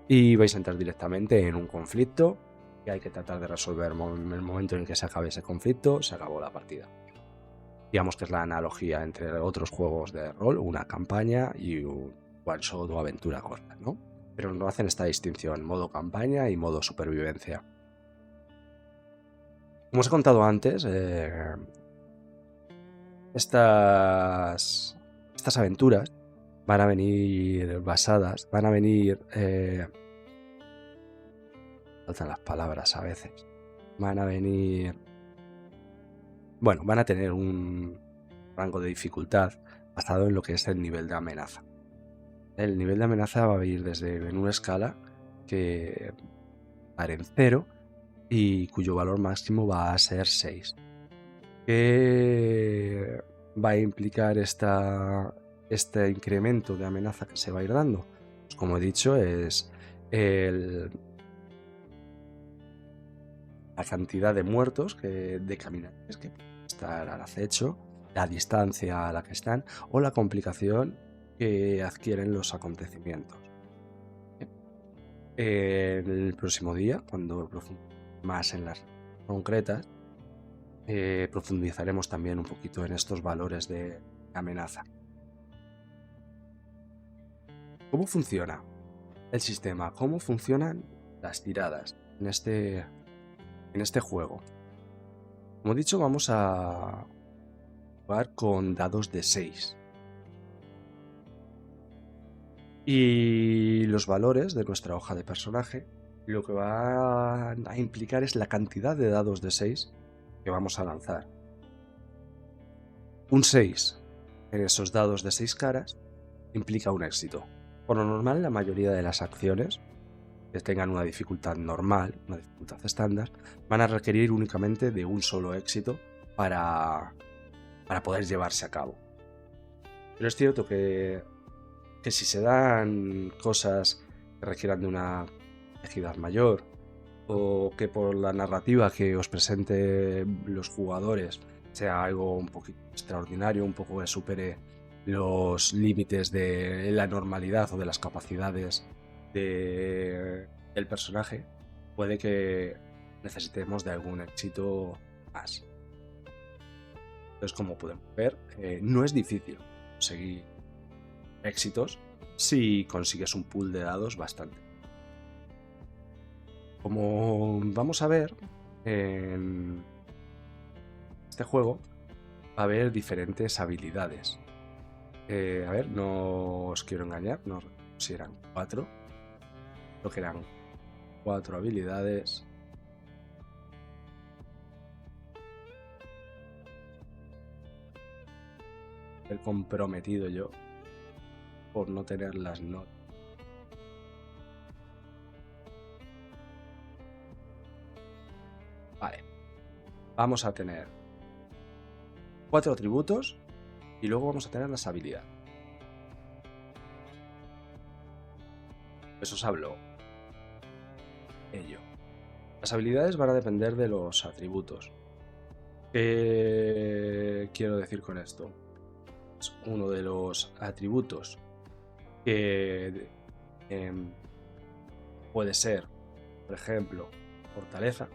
y vais a entrar directamente en un conflicto que hay que tratar de resolver. En el momento en el que se acabe ese conflicto, se acabó la partida. Digamos que es la analogía entre otros juegos de rol, una campaña y un one shot o aventura corta, ¿no? Pero no hacen esta distinción, modo campaña y modo supervivencia. Como os he contado antes, estas aventuras van a venir basadas, faltan las palabras a veces, van a venir, bueno, van a tener un rango de dificultad basado en lo que es el nivel de amenaza. El nivel de amenaza va a ir desde en una escala que va a ir en 0 y cuyo valor máximo va a ser 6. ¿Qué va a implicar este incremento de amenaza que se va a ir dando? Pues como he dicho, es la cantidad de muertos, de caminantes que pueden estar al acecho, la distancia a la que están o la complicación que adquieren los acontecimientos. El próximo día, cuando profundicemos más en las concretas, profundizaremos también un poquito en estos valores de amenaza. ¿Cómo funciona el sistema? ¿Cómo funcionan las tiradas en este juego? Como he dicho, vamos a jugar con dados de 6. Y los valores de nuestra hoja de personaje lo que van a implicar es la cantidad de dados de 6 que vamos a lanzar. Un 6 en esos dados de 6 caras implica un éxito. Por lo normal, la mayoría de las acciones que tengan una dificultad normal, una dificultad estándar, van a requerir únicamente de un solo éxito para poder llevarse a cabo. Pero es cierto que si se dan cosas que requieran de una complejidad mayor, o que por la narrativa que os presente los jugadores sea algo un poquito extraordinario, un poco que supere los límites de la normalidad o de las capacidades del personaje, puede que necesitemos de algún éxito más. Entonces, como podemos ver, no es difícil conseguir éxitos si consigues un pool de dados bastante. Como vamos a ver, en este juego va a haber diferentes habilidades. A ver, no os quiero engañar, no recuerdo si eran 4. Creo que eran 4 habilidades. He comprometido yo por no tener las notas. Vale, vamos a tener 4 atributos y luego vamos a tener las habilidades. Pues os hablo ello. Las habilidades van a depender de los atributos. ¿Qué quiero decir con esto? Pues uno de los atributos que puede ser, por ejemplo, fortaleza,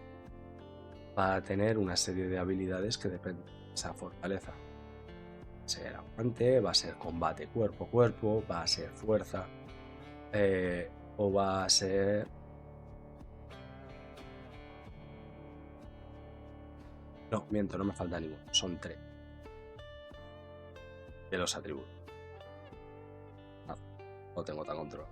va a tener una serie de habilidades que dependen de esa fortaleza. Va a ser aguante, va a ser combate cuerpo a cuerpo, va a ser fuerza, o va a ser... No, miento, no me falta ninguno. Son 3 de los atributos. No lo tengo tan controlado.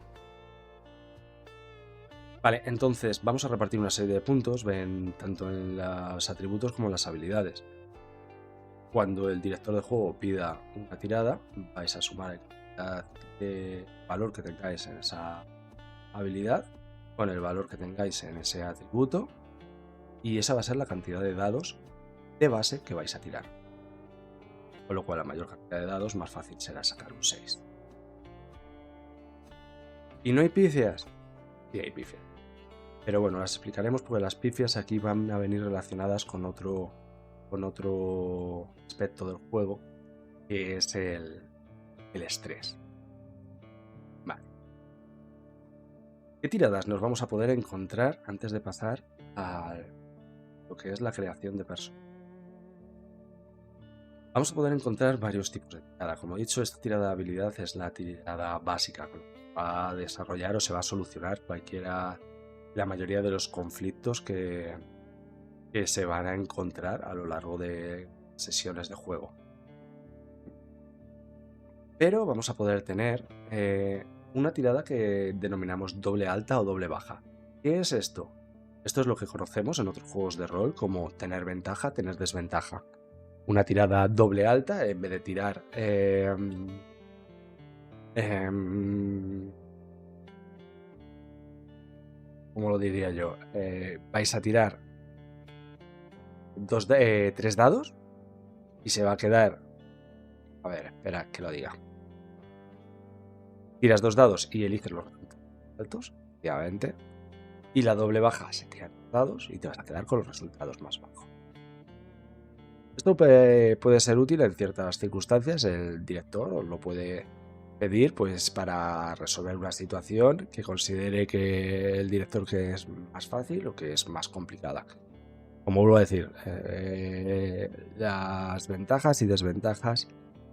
Vale, entonces vamos a repartir una serie de puntos, ven tanto en los atributos como en las habilidades. Cuando el director de juego pida una tirada, vais a sumar el valor que tengáis en esa habilidad con el valor que tengáis en ese atributo, y esa va a ser la cantidad de dados de base que vais a tirar. Con lo cual, a mayor cantidad de dados, más fácil será sacar un 6. ¿Y no hay pifias? Sí hay pifias. Pero bueno, las explicaremos porque las pifias aquí van a venir relacionadas con otro aspecto del juego, que es el estrés. Vale. ¿Qué tiradas nos vamos a poder encontrar antes de pasar a lo que es la creación de personajes? Vamos a poder encontrar varios tipos de tirada. Como he dicho, esta tirada de habilidad es la tirada básica, con la que va a desarrollar o se va a solucionar la mayoría de los conflictos que se van a encontrar a lo largo de sesiones de juego. Pero vamos a poder tener una tirada que denominamos doble alta o doble baja. ¿Qué es esto? Esto es lo que conocemos en otros juegos de rol como tener ventaja, tener desventaja. Una tirada doble alta, en vez de tirar ¿cómo lo diría yo? Vais a tirar 3 dados y se va a quedar... A ver, espera que lo diga. Tiras 2 dados y eliges los resultados altos, efectivamente. Y la doble baja se tiran 2 dados y te vas a quedar con los resultados más bajos. Esto puede ser útil en ciertas circunstancias. El director os lo puede pedir pues para resolver una situación que considere que el director que es más fácil o que es más complicada. Como vuelvo a decir, las ventajas y desventajas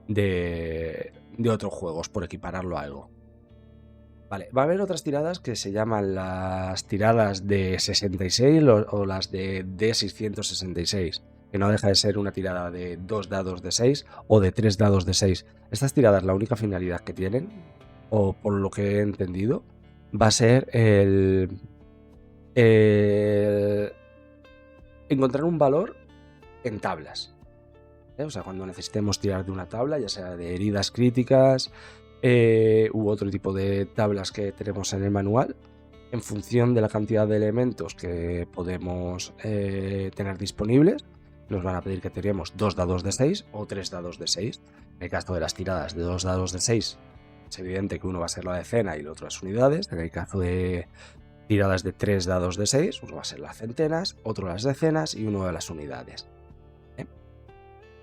de otros juegos, por equipararlo a algo. Vale, va a haber otras tiradas que se llaman las tiradas de 66 o las de D666, que no deja de ser una tirada de 2 dados de 6 o de 3 dados de 6. Estas tiradas, la única finalidad que tienen, o por lo que he entendido, va a ser encontrar un valor en tablas. O sea, cuando necesitemos tirar de una tabla, ya sea de heridas críticas u otro tipo de tablas que tenemos en el manual, en función de la cantidad de elementos que podemos tener disponibles, nos van a pedir que tiremos 2 dados de 6 o 3 dados de 6. En el caso de las tiradas de 2 dados de 6, es evidente que uno va a ser la decena y el otro las unidades. En el caso de tiradas de 3 dados de 6, uno va a ser las centenas, otro las decenas y uno de las unidades.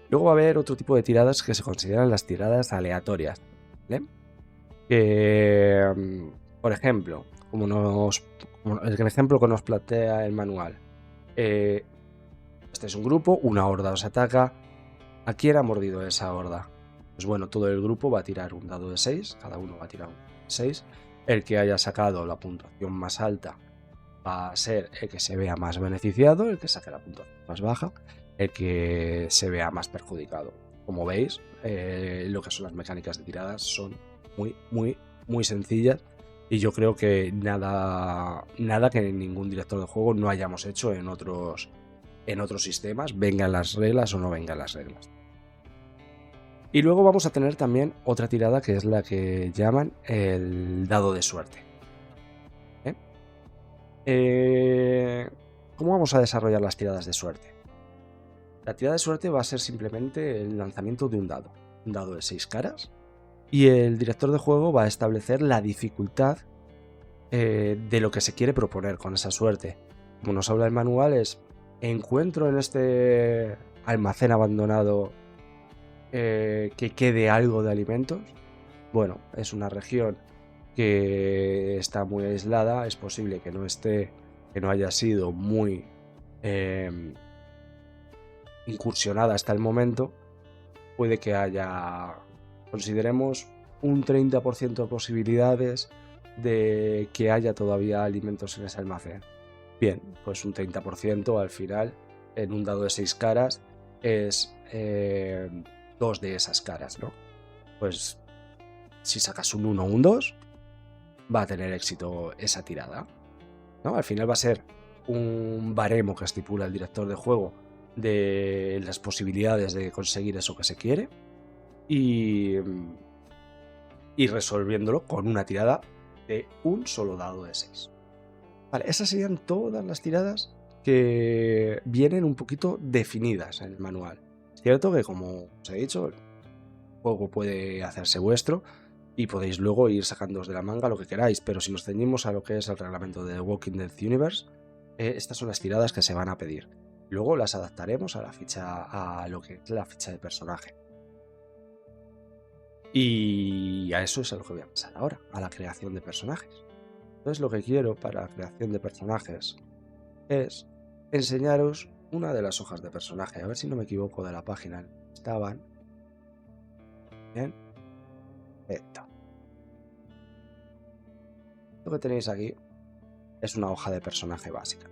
Luego va a haber otro tipo de tiradas que se consideran las tiradas aleatorias. Que, por ejemplo, como el ejemplo que nos plantea el manual, este es un grupo, una horda os ataca. ¿A quién ha mordido esa horda? Pues bueno, todo el grupo va a tirar un dado de 6, cada uno va a tirar un dado de 6. El que haya sacado la puntuación más alta va a ser el que se vea más beneficiado, el que saque la puntuación más baja, el que se vea más perjudicado. Como veis, lo que son las mecánicas de tiradas son muy sencillas, y yo creo que nada que ningún director de juego no hayamos hecho en otros sistemas, vengan las reglas o no vengan las reglas. Y luego vamos a tener también otra tirada que es la que llaman el dado de suerte. ¿Cómo vamos a desarrollar las tiradas de suerte? La tirada de suerte va a ser simplemente el lanzamiento de un dado de 6 caras, y el director de juego va a establecer la dificultad de lo que se quiere proponer con esa suerte. Como nos habla el manual es, encuentro en este almacén abandonado que quede algo de alimentos. Bueno, es una región que está muy aislada, es posible que no haya sido muy incursionada hasta el momento. Puede que haya, consideremos, un 30% de posibilidades de que haya todavía alimentos en ese almacén. Bien, pues un 30% al final, en un dado de 6 caras, es 2 de esas caras, ¿no? Pues si sacas un 1 o un 2, va a tener éxito esa tirada, ¿no? Al final va a ser un baremo que estipula el director de juego de las posibilidades de conseguir eso que se quiere y resolviéndolo con una tirada de un solo dado de 6. Vale, esas serían todas las tiradas que vienen un poquito definidas en el manual. Es cierto que, como os he dicho, el juego puede hacerse vuestro y podéis luego ir sacándoos de la manga lo que queráis, pero si nos ceñimos a lo que es el reglamento de The Walking Dead Universe, estas son las tiradas que se van a pedir. Luego las adaptaremos a la ficha, a lo que es la ficha de personaje. Y a eso es a lo que voy a pasar ahora, a la creación de personajes. Entonces lo que quiero para la creación de personajes es enseñaros una de las hojas de personaje. A ver si no me equivoco de la página en la que estaban. Bien. Esto. Lo que tenéis aquí es una hoja de personaje básica.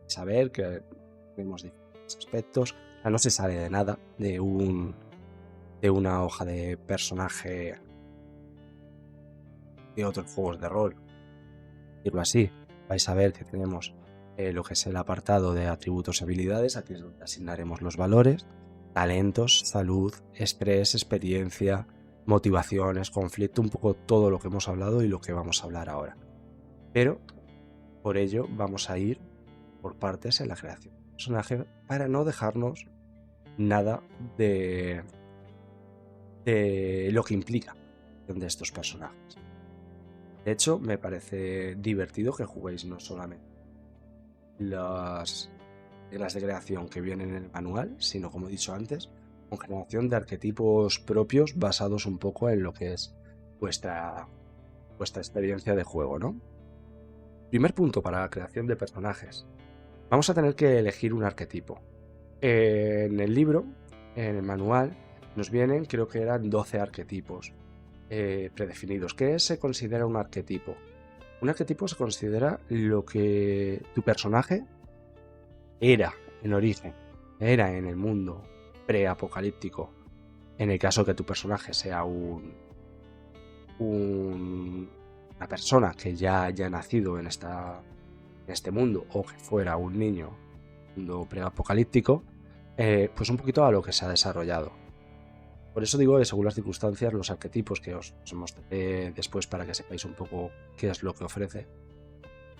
Saber que tenemos diferentes aspectos. O sea, no se sale de nada de una hoja de personaje de otros juegos de rol. Decirlo así, vais a ver que tenemos lo que es el apartado de atributos y habilidades. Aquí es donde asignaremos los valores: talentos, salud, estrés, experiencia, motivaciones, conflicto, un poco todo lo que hemos hablado y lo que vamos a hablar ahora. Pero por ello vamos a ir por partes en la creación de personaje para no dejarnos nada de lo que implica de estos personajes. De hecho, me parece divertido que juguéis no solamente las reglas de creación que vienen en el manual, sino, como he dicho antes, con generación de arquetipos propios basados un poco en lo que es vuestra experiencia de juego, ¿no? Primer punto para la creación de personajes. Vamos a tener que elegir un arquetipo. En el libro, en el manual, nos vienen, creo que eran 12 arquetipos predefinidos. ¿Qué se considera un arquetipo? Un arquetipo se considera lo que tu personaje era en origen, era en el mundo preapocalíptico. En el caso que tu personaje sea una persona que ya haya nacido en este mundo, o que fuera un niño mundo preapocalíptico, pues un poquito a lo que se ha desarrollado. Por eso digo que según las circunstancias, los arquetipos que os mostraré después para que sepáis un poco qué es lo que ofrece,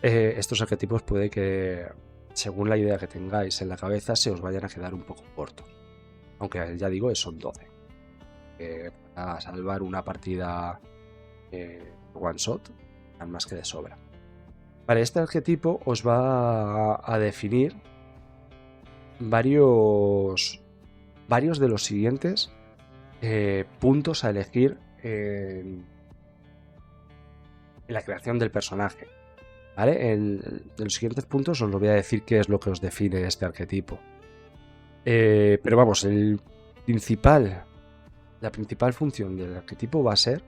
estos arquetipos puede que, según la idea que tengáis en la cabeza, se os vayan a quedar un poco cortos. Aunque ya digo, son 12. Para salvar una partida one shot, más que de sobra. Vale, este arquetipo os va a definir varios de los siguientes puntos a elegir en la creación del personaje. ¿Vale? En los siguientes puntos os lo voy a decir qué es lo que os define este arquetipo. Pero vamos, la principal función del arquetipo va a ser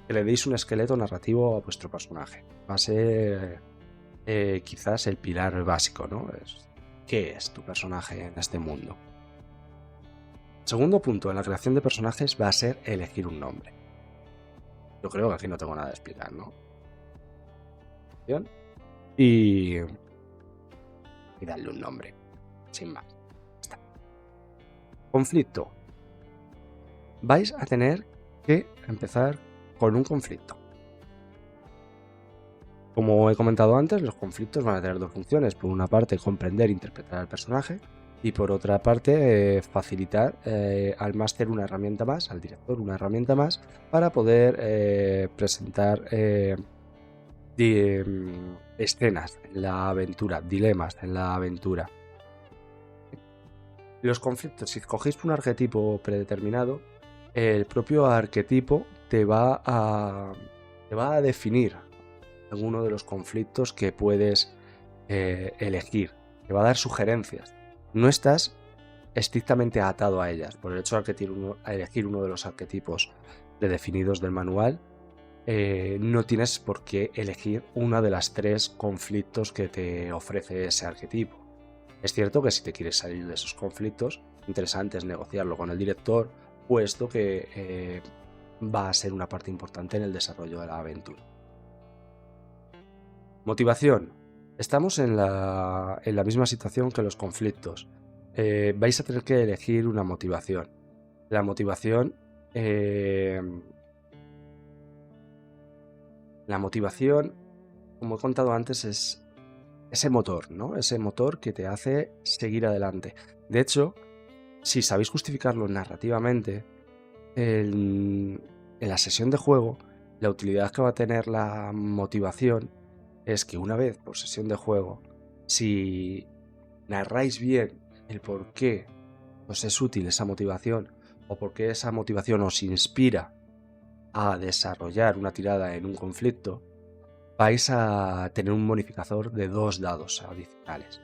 que le deis un esqueleto narrativo a vuestro personaje. Va a ser quizás el pilar básico, ¿no? ¿Qué es tu personaje en este mundo? Segundo punto en la creación de personajes va a ser elegir un nombre. Yo creo que aquí no tengo nada que explicar, ¿no? Y darle un nombre, sin más. Está. Conflicto. Vais a tener que empezar con un conflicto. Como he comentado antes, los conflictos van a tener dos funciones. Por una parte, comprender e interpretar al personaje. Y por otra parte, facilitar al máster una herramienta más, al director una herramienta más, para poder presentar escenas en la aventura, dilemas en la aventura. Los conflictos, si cogéis un arquetipo predeterminado, el propio arquetipo te va a definir alguno de los conflictos que puedes elegir, te va a dar sugerencias. No estás estrictamente atado a ellas. Por el hecho de elegir uno de los arquetipos predefinidos del manual, no tienes por qué elegir una de las 3 conflictos que te ofrece ese arquetipo. Es cierto que si te quieres salir de esos conflictos, interesante es negociarlo con el director, puesto que va a ser una parte importante en el desarrollo de la aventura. Motivación. Estamos en la misma situación que los conflictos. Vais a tener que elegir una motivación. La motivación como he contado antes, es ese motor, ¿no? Ese motor que te hace seguir adelante. De hecho, si sabéis justificarlo narrativamente, en la sesión de juego, la utilidad que va a tener la motivación es que una vez por sesión de juego, si narráis bien el por qué os es útil esa motivación o por qué esa motivación os inspira a desarrollar una tirada en un conflicto, vais a tener un bonificador de 2 dados adicionales.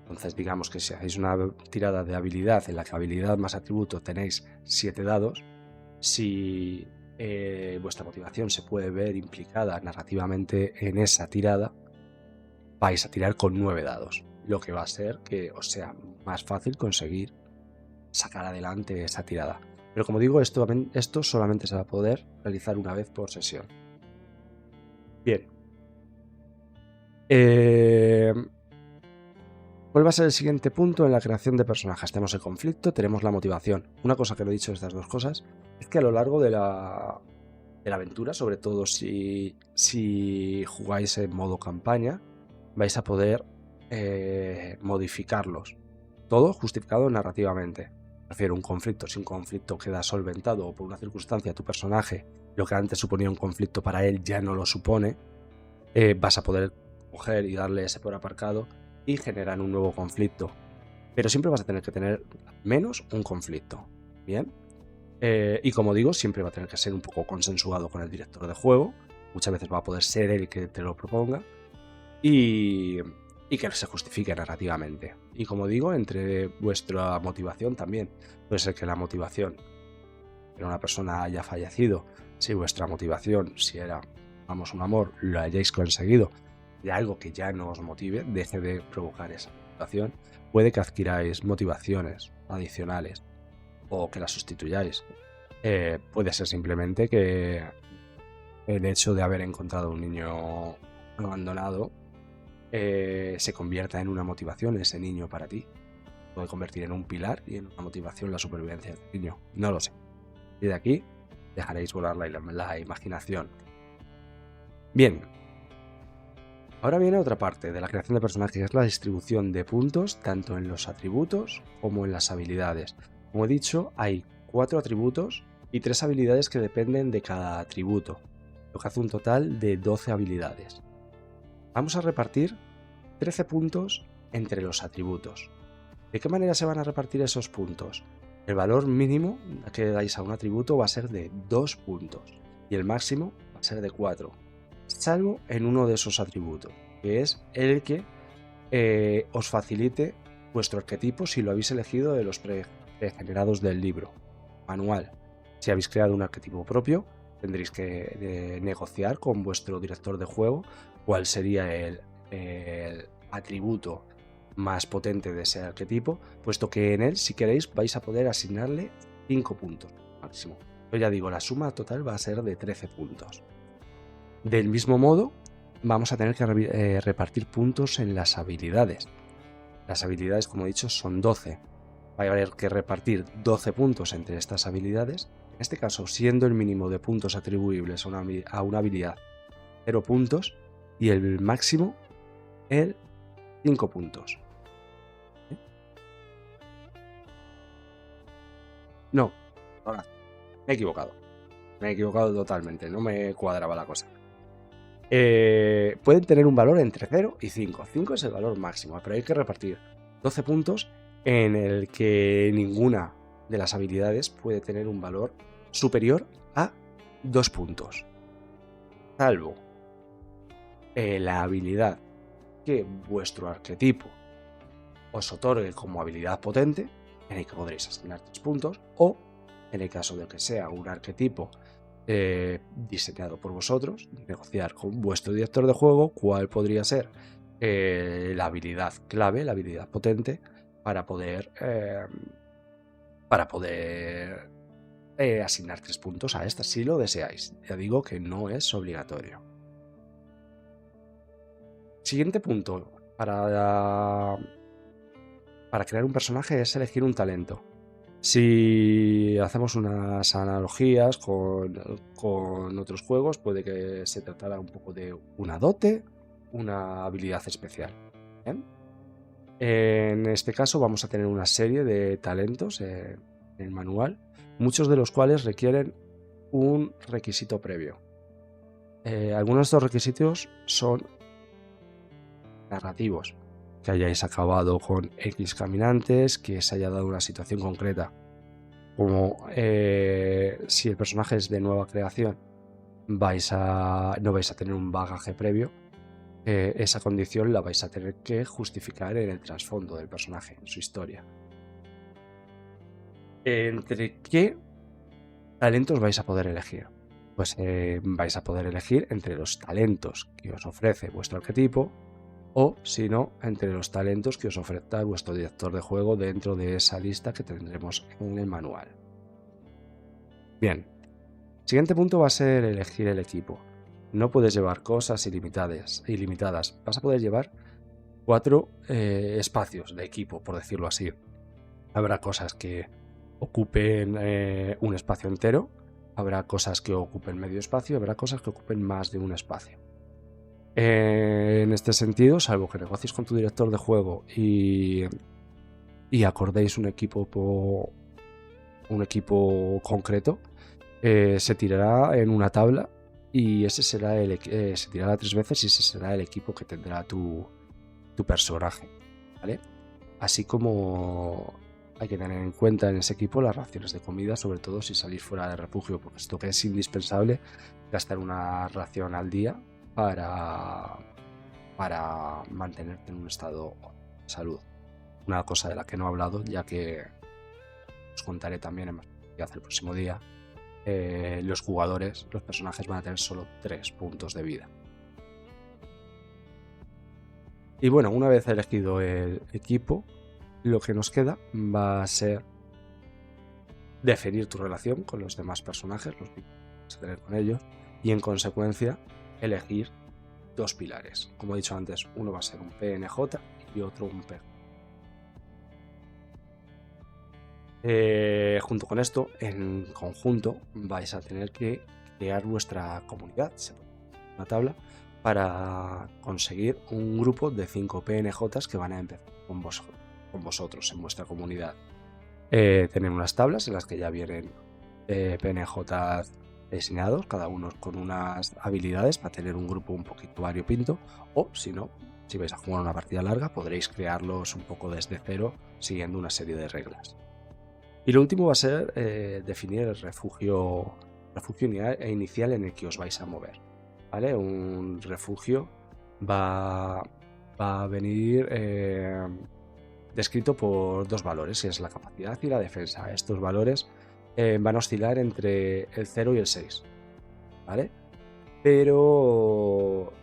Entonces, digamos que si hacéis una tirada de habilidad en la que habilidad más atributo tenéis 7 dados, si vuestra motivación se puede ver implicada narrativamente en esa tirada, vais a tirar con 9 dados, lo que va a ser que os sea más fácil conseguir sacar adelante esa tirada. Pero como digo, esto solamente se va a poder realizar una vez por sesión. Bien. ¿Cuál va a ser el siguiente punto en la creación de personajes? Tenemos el conflicto, tenemos la motivación. Una cosa que no he dicho de estas 2 cosas es que a lo largo de la aventura, sobre todo si jugáis en modo campaña, vais a poder modificarlos. Todo justificado narrativamente. Prefiero un conflicto. Si un conflicto queda solventado o por una circunstancia tu personaje, lo que antes suponía un conflicto para él ya no lo supone, vas a poder coger y darle ese por aparcado y generar un nuevo conflicto. Pero siempre vas a tener que tener al menos un conflicto. ¿Bien? Y como digo, siempre va a tener que ser un poco consensuado con el director de juego. Muchas veces va a poder ser él que te lo proponga. Y que se justifique narrativamente. Y como digo, entre vuestra motivación también. Puede ser que la motivación de una persona haya fallecido. Si vuestra motivación, si era, vamos, un amor, lo hayáis conseguido, y algo que ya no os motive, deje de provocar esa motivación, puede que adquiráis motivaciones adicionales o que las sustituyáis. Puede ser simplemente que el hecho de haber encontrado un niño abandonado se convierta en una motivación ese niño para ti. Puede convertir en un pilar y en una motivación la supervivencia del niño. No lo sé. Y de aquí dejaréis volar la imaginación. Bien. Ahora viene otra parte de la creación de personajes, que es la distribución de puntos tanto en los atributos como en las habilidades. Como he dicho, hay 4 atributos y 3 habilidades que dependen de cada atributo, lo que hace un total de 12 habilidades. Vamos a repartir 13 puntos entre los atributos. ¿De qué manera se van a repartir esos puntos? El valor mínimo que dais a un atributo va a ser de 2 puntos y el máximo va a ser de 4, salvo en uno de esos atributos, que es el que os facilite vuestro arquetipo si lo habéis elegido de los pregenerados del libro manual. Si habéis creado un arquetipo propio, tendréis que negociar con vuestro director de juego cuál sería el atributo más potente de ese arquetipo, puesto que en él, si queréis, vais a poder asignarle 5 puntos máximo. Pero ya digo, la suma total va a ser de 13 puntos. Del mismo modo, vamos a tener que repartir puntos en las habilidades. Las habilidades, como he dicho, son 12. Va a haber que repartir 12 puntos entre estas habilidades, en este caso siendo el mínimo de puntos atribuibles a una habilidad 0 puntos y el máximo el 5 puntos. No, ahora me he equivocado. Me he equivocado totalmente, no me cuadraba la cosa. Pueden tener un valor entre 0 y 5. 5 es el valor máximo, pero hay que repartir 12 puntos en el que ninguna de las habilidades puede tener un valor superior a 2 puntos. Salvo la habilidad que vuestro arquetipo os otorgue como habilidad potente, en el que podréis asignar 3 puntos, o en el caso de que sea un arquetipo diseñado por vosotros, negociar con vuestro director de juego cuál podría ser la habilidad clave, la habilidad potente para poder asignar 3 puntos a esta si lo deseáis. Ya digo que no es obligatorio. Siguiente punto para crear un personaje es elegir un talento. Si hacemos unas analogías con otros juegos, puede que se tratara un poco de una dote, una habilidad especial. ¿Bien? En este caso vamos a tener una serie de talentos en el manual, muchos de los cuales requieren un requisito previo. Algunos de estos requisitos son narrativos, que hayáis acabado con X caminantes, que se haya dado una situación concreta. Como si el personaje es de nueva creación, no vais a tener un bagaje previo, esa condición la vais a tener que justificar en el trasfondo del personaje, en su historia. ¿Entre qué talentos vais a poder elegir? Pues vais a poder elegir entre los talentos que os ofrece vuestro arquetipo, o si no, entre los talentos que os ofrezca vuestro director de juego dentro de esa lista que tendremos en el manual. Bien, siguiente punto va a ser elegir el equipo. No puedes llevar cosas ilimitadas. Vas a poder llevar 4 espacios de equipo, por decirlo así. Habrá cosas que ocupen un espacio entero, habrá cosas que ocupen medio espacio, habrá cosas que ocupen más de un espacio. En este sentido, salvo que negocies con tu director de juego y acordéis un equipo concreto, se tirará en una tabla y ese será se tirará 3 veces y ese será el equipo que tendrá tu personaje, ¿vale? Así como hay que tener en cuenta en ese equipo las raciones de comida, sobre todo si salís fuera de refugio, porque esto que es indispensable gastar una ración al día para mantenerte en un estado de salud. Una cosa de la que no he hablado, ya que os contaré también en más el próximo día. Los personajes van a tener solo 3 puntos de vida. Y bueno, una vez elegido el equipo, lo que nos queda va a ser definir tu relación con los demás personajes, los que vas a tener con ellos, y en consecuencia elegir 2 pilares. Como he dicho antes, uno va a ser un PNJ y otro un PG. Junto con esto, en conjunto, vais a tener que crear vuestra comunidad, una tabla, para conseguir un grupo de 5 PNJs que van a empezar con vosotros en vuestra comunidad. Tener unas tablas en las que ya vienen PNJs diseñados, cada uno con unas habilidades para tener un grupo un poquito variopinto, o si no, si vais a jugar una partida larga, podréis crearlos un poco desde cero siguiendo una serie de reglas. Y lo último va a ser definir el refugio inicial en el que os vais a mover, ¿vale? Un refugio va a venir descrito por 2 valores, que es la capacidad y la defensa. Estos valores van a oscilar entre el 0 y el 6, ¿vale? Pero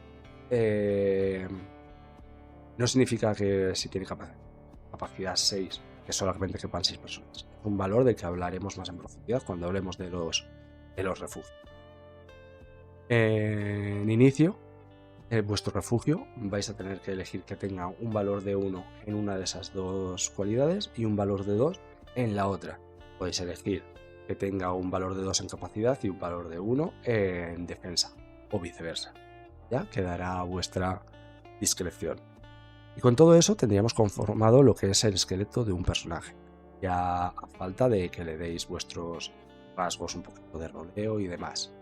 no significa que si tiene capacidad 6, que solamente quepan 6 personas. Es un valor del que hablaremos más en profundidad cuando hablemos de los refugios. En inicio, vuestro refugio vais a tener que elegir que tenga un valor de 1 en una de esas 2 cualidades y un valor de 2 en la otra. Podéis elegir que tenga un valor de 2 en capacidad y un valor de 1 en defensa, o viceversa. Ya quedará a vuestra discreción. Y con todo eso tendríamos conformado lo que es el esqueleto de un personaje. ya a falta de que le deis vuestros rasgos un poquito de roleo y demás.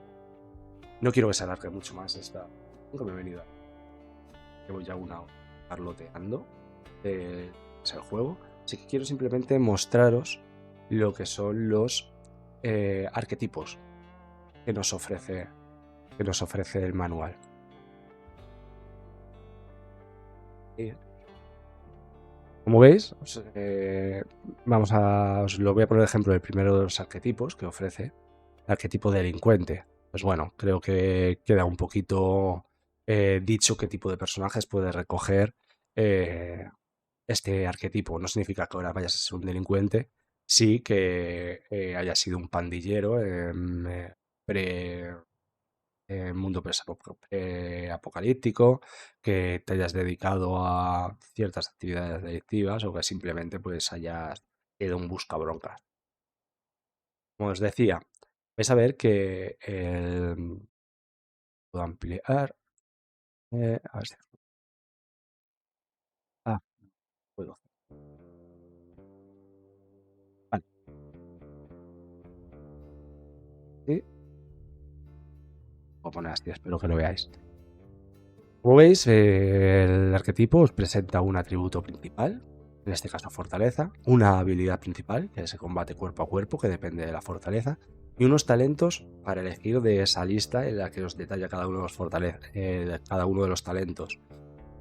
No quiero que se alargue mucho más esta. Nunca me he venido. Llevo ya una hora parloteando es el juego. Así que quiero simplemente mostraros lo que son los arquetipos que nos ofrece el manual. Como veis, os lo voy a poner de ejemplo el primero de los arquetipos que ofrece, el arquetipo delincuente. Pues bueno, creo que queda un poquito dicho qué tipo de personajes puede recoger este arquetipo. No significa que ahora vayas a ser un delincuente, sí que hayas sido un pandillero mundo apocalíptico, que te hayas dedicado a ciertas actividades delictivas o que simplemente pues hayas sido un buscabroncas. Como os decía, vais a ver que puedo ampliar. A ver si puedo. Vale, sí, voy a poner así, espero que lo veáis. Como veis, el arquetipo os presenta un atributo principal, en este caso fortaleza, una habilidad principal, que es el combate cuerpo a cuerpo, que depende de la fortaleza, y unos talentos para elegir de esa lista en la que os detalla cada uno de los talentos.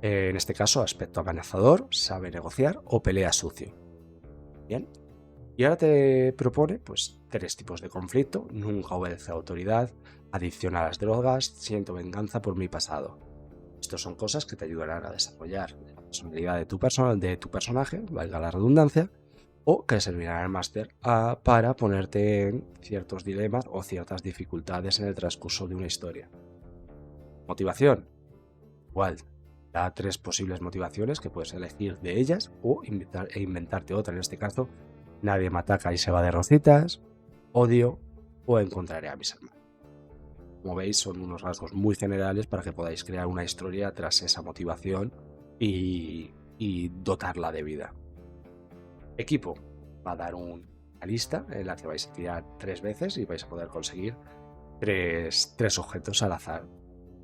En este caso, aspecto amenazador, sabe negociar o pelea sucio. Bien. Y ahora te propone pues 3 tipos de conflicto: nunca obedece a autoridad, adicción a las drogas, siento venganza por mi pasado. Estos son cosas que te ayudarán a desarrollar la personalidad de tu personaje, valga la redundancia, o que servirán al máster para ponerte en ciertos dilemas o ciertas dificultades en el transcurso de una historia. Motivación. Igual, da 3 posibles motivaciones que puedes elegir de ellas o inventarte otra. En este caso, nadie me ataca y se va de rositas, odio o encontraré a mis hermanos. Como veis, son unos rasgos muy generales para que podáis crear una historia tras esa motivación y dotarla de vida. Equipo. Va a dar una lista en la que vais a tirar 3 veces y vais a poder conseguir 3 objetos al azar.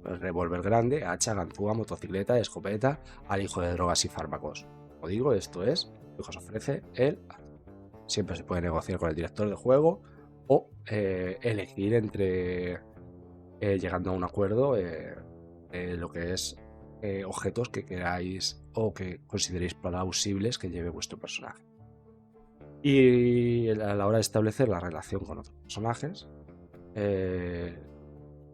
Revólver grande, hacha, ganzúa, motocicleta, escopeta, alijo de drogas y fármacos. Como digo, esto es lo que os ofrece el. Siempre se puede negociar con el director de juego o elegir entre llegando a un acuerdo lo que es objetos que queráis o que consideréis plausibles que lleve vuestro personaje. Y a la hora de establecer la relación con otros personajes,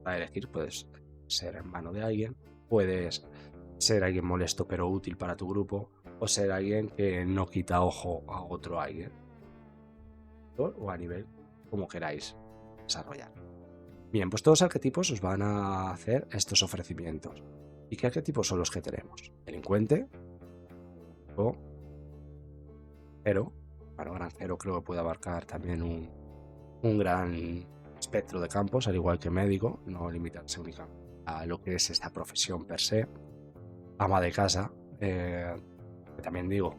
para elegir puedes ser hermano de alguien, puedes ser alguien molesto pero útil para tu grupo, o ser alguien que no quita ojo a otro alguien, o a nivel como queráis desarrollar. Bien, pues todos los arquetipos os van a hacer estos ofrecimientos. ¿Y qué arquetipos son los que tenemos? Delincuente o cero. Bueno, granjero creo que puede abarcar también un gran espectro de campos, al igual que médico, no limitarse únicamente a lo que es esta profesión per se. Ama de casa, que también digo,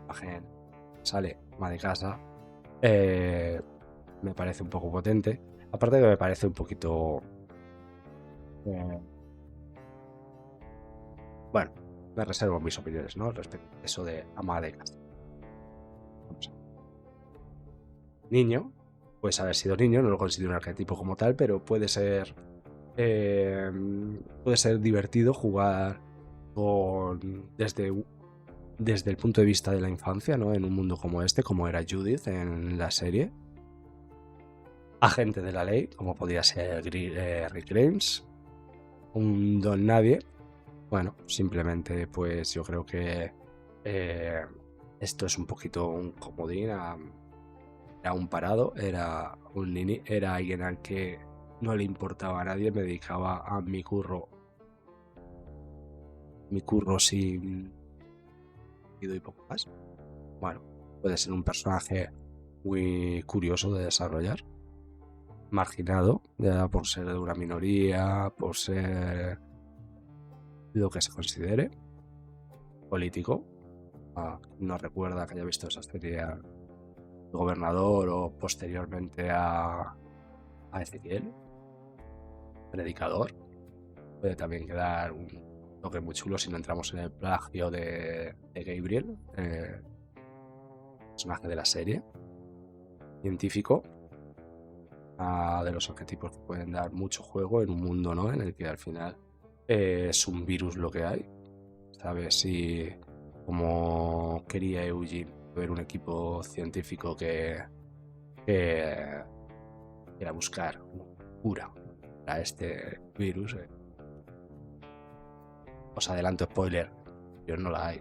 imagen sale ama de casa, me parece un poco potente. Aparte que me parece un poquito... bueno, me reservo mis opiniones, ¿no? Respecto a eso de ama de casa. Niño, puedes haber sido niño, no lo considero un arquetipo como tal, pero puede ser divertido jugar desde el punto de vista de la infancia, ¿no? En un mundo como este, como era Judith en la serie. Agente de la ley, como podría ser Rick Grimes. Un don nadie. Bueno, simplemente pues yo creo que esto es un poquito un comodín. Era un parado, era un nini, era alguien al que no le importaba a nadie, me dedicaba a mi curro sin y poco más. Bueno, puede ser un personaje muy curioso de desarrollar, marginado, ya por ser de una minoría, por ser lo que se considere, político. No recuerda que haya visto esa serie gobernador o posteriormente a Ezequiel, predicador. Puede también quedar un toque muy chulo si no entramos en el plagio de Gabriel, personaje de la serie, científico, de los arquetipos que pueden dar mucho juego en un mundo, ¿no?, en el que al final es un virus lo que hay. ¿Sabes? Si, como quería Eugene, ver un equipo científico que quiera buscar una cura para este virus, os adelanto spoiler, pero no la hay.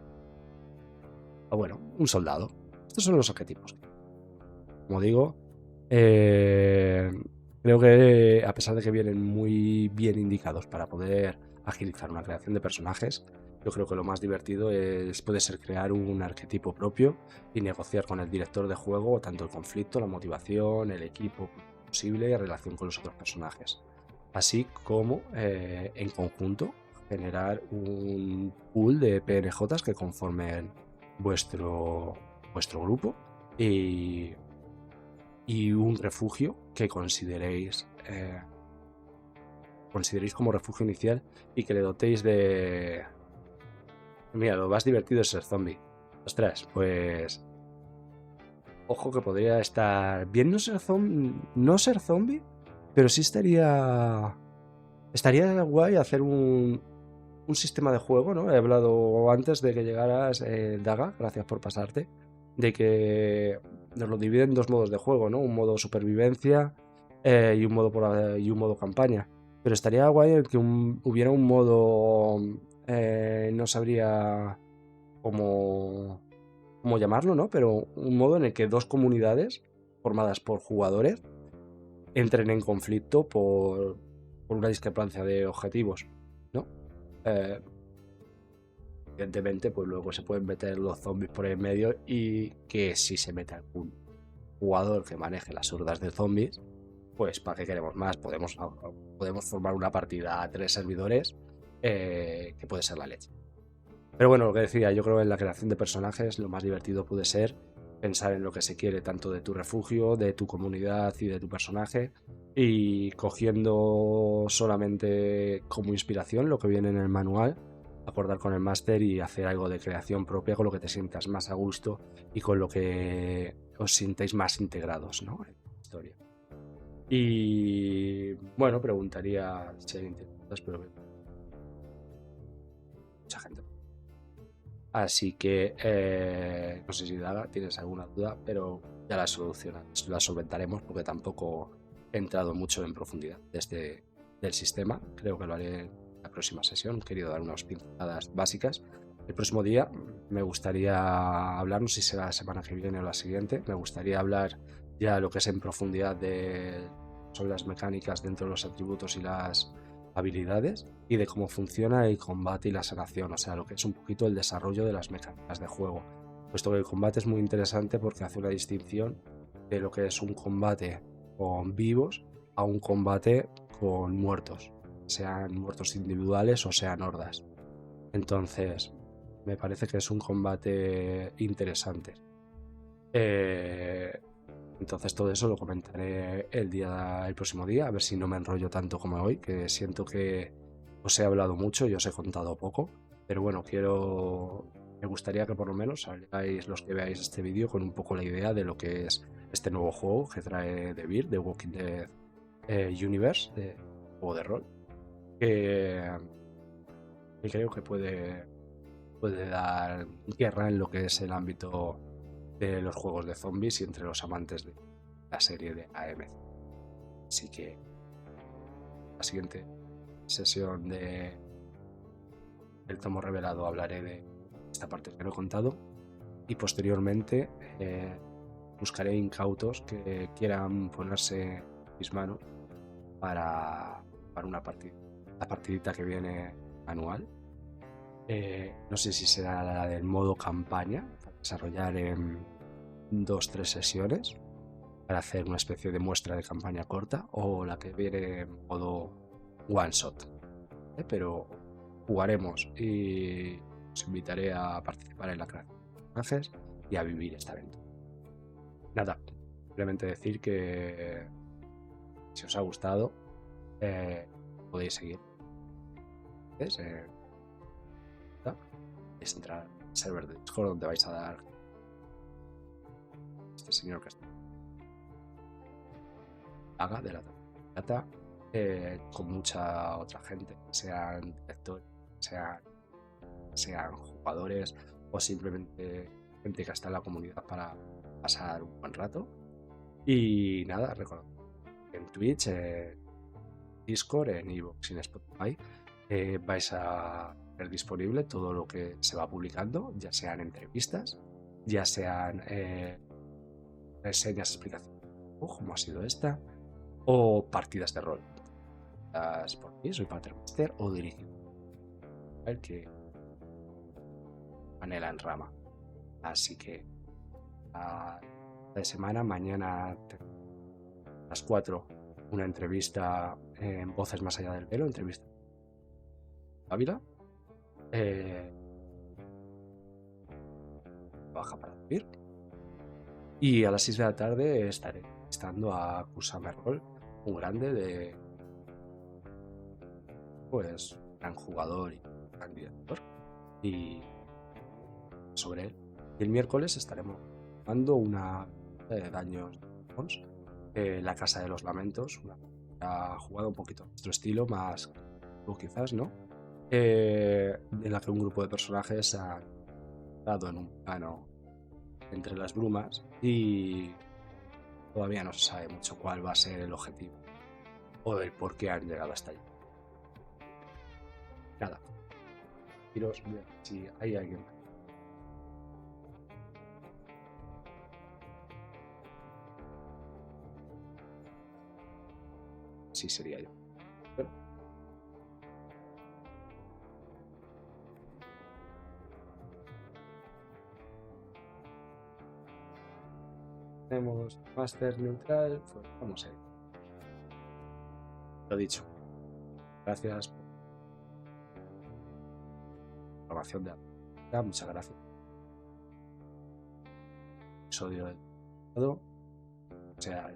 O bueno, un soldado. Estos son los arquetipos. Como digo, creo que a pesar de que vienen muy bien indicados para poder agilizar una creación de personajes, yo creo que lo más divertido puede ser crear un arquetipo propio y negociar con el director de juego tanto el conflicto, la motivación, el equipo posible en relación con los otros personajes. Así como en conjunto generar un pool de PNJs que conformen vuestro grupo y un refugio que consideréis como refugio inicial y que le dotéis de... Mira, lo más divertido es ser zombie. Ostras, pues... Ojo que podría estar bien no ser zombie, pero sí estaría guay hacer un sistema de juego, ¿no? He hablado antes de que llegaras, Daga, gracias por pasarte, de que nos lo dividen en dos modos de juego, ¿no? Un modo supervivencia y un modo campaña. Pero estaría guay el que hubiera un modo, no sabría cómo llamarlo, ¿no? Pero un modo en el que dos comunidades formadas por jugadores entren en conflicto por una discrepancia de objetivos, ¿no? Evidentemente, pues luego se pueden meter los zombies por el medio y que si se mete algún jugador que maneje las hordas de zombies, pues ¿para qué queremos más? Podemos formar una partida a 3 servidores que puede ser la leche. Pero bueno, lo que decía, yo creo que en la creación de personajes lo más divertido puede ser pensar en lo que se quiere tanto de tu refugio, de tu comunidad y de tu personaje, y cogiendo solamente como inspiración lo que viene en el manual, acordar con el máster y hacer algo de creación propia con lo que te sientas más a gusto y con lo que os sintáis más integrados, ¿no?, en la historia. Y bueno, preguntaría si hay interesados, pero mucha gente. Así que no sé si Daga tienes alguna duda, pero ya la solventaremos porque tampoco he entrado mucho en profundidad del sistema. Creo que lo haré en la próxima sesión. He querido dar unas pinceladas básicas. El próximo día me gustaría hablar, no sé si será la semana que viene o la siguiente, me gustaría hablar ya lo que es en profundidad sobre las mecánicas dentro de los atributos y las habilidades y de cómo funciona el combate y la sanación, o sea, lo que es un poquito el desarrollo de las mecánicas de juego. Puesto que el combate es muy interesante porque hace una distinción de lo que es un combate con vivos a un combate con muertos, sean muertos individuales o sean hordas. Entonces, me parece que es un combate interesante. Entonces todo eso lo comentaré el próximo día, a ver si no me enrollo tanto como hoy, que siento que os he hablado mucho y os he contado poco, pero bueno, me gustaría que por lo menos salgáis los que veáis este vídeo con un poco la idea de lo que es este nuevo juego que trae The Beer, The Walking Dead Universe, de juego de rol, que creo que puede dar guerra en lo que es el ámbito de los juegos de zombies y entre los amantes de la serie de AMC. Así que la siguiente sesión del tomo revelado hablaré de esta parte que no he contado y posteriormente buscaré incautos que quieran ponerse mis manos para una partida, la partidita que viene anual. No sé si será la del modo campaña, para desarrollar en 2-3 sesiones para hacer una especie de muestra de campaña corta, o la que viene en modo one shot. Pero jugaremos y os invitaré a participar en la creación de personajes y a vivir esta aventura. Nada, simplemente decir que si os ha gustado, podéis seguir. ¿Ves? Es entrar al server de Discord donde vais a dar este señor que haga de la data con mucha otra gente, sean directores, sean, sean jugadores o simplemente gente que está en la comunidad para pasar un buen rato. Y nada, recordad en Twitch, Discord, en Evox y en Spotify vais a ver disponible todo lo que se va publicando, ya sean entrevistas, ya sean reseñas, explicaciones de cómo ha sido esta, o partidas de rol. Por mí, soy Patermaster o dirigido. El que manela en rama. Así que de semana, mañana a las 4, una entrevista en Voces Más Allá del Velo, entrevista Ávila. Baja para dormir. Y a las 6 de la tarde estaré estando a Kusame Roll, un grande de pues gran jugador y gran director. Y sobre él. Y el miércoles estaremos jugando una de daños la Casa de los Lamentos, una ha jugado un poquito a nuestro estilo, más quizás, ¿no? En la que un grupo de personajes ha dado en un plano entre las brumas y todavía no se sabe mucho cuál va a ser el objetivo o el por qué han llegado hasta allí. Nada, quiros ver si hay alguien más. Sí, sería yo. Bueno, tenemos Master Neutral, pues vamos a ir. Lo dicho, gracias por la información de la muchas gracias. Episodio de todo, o sea,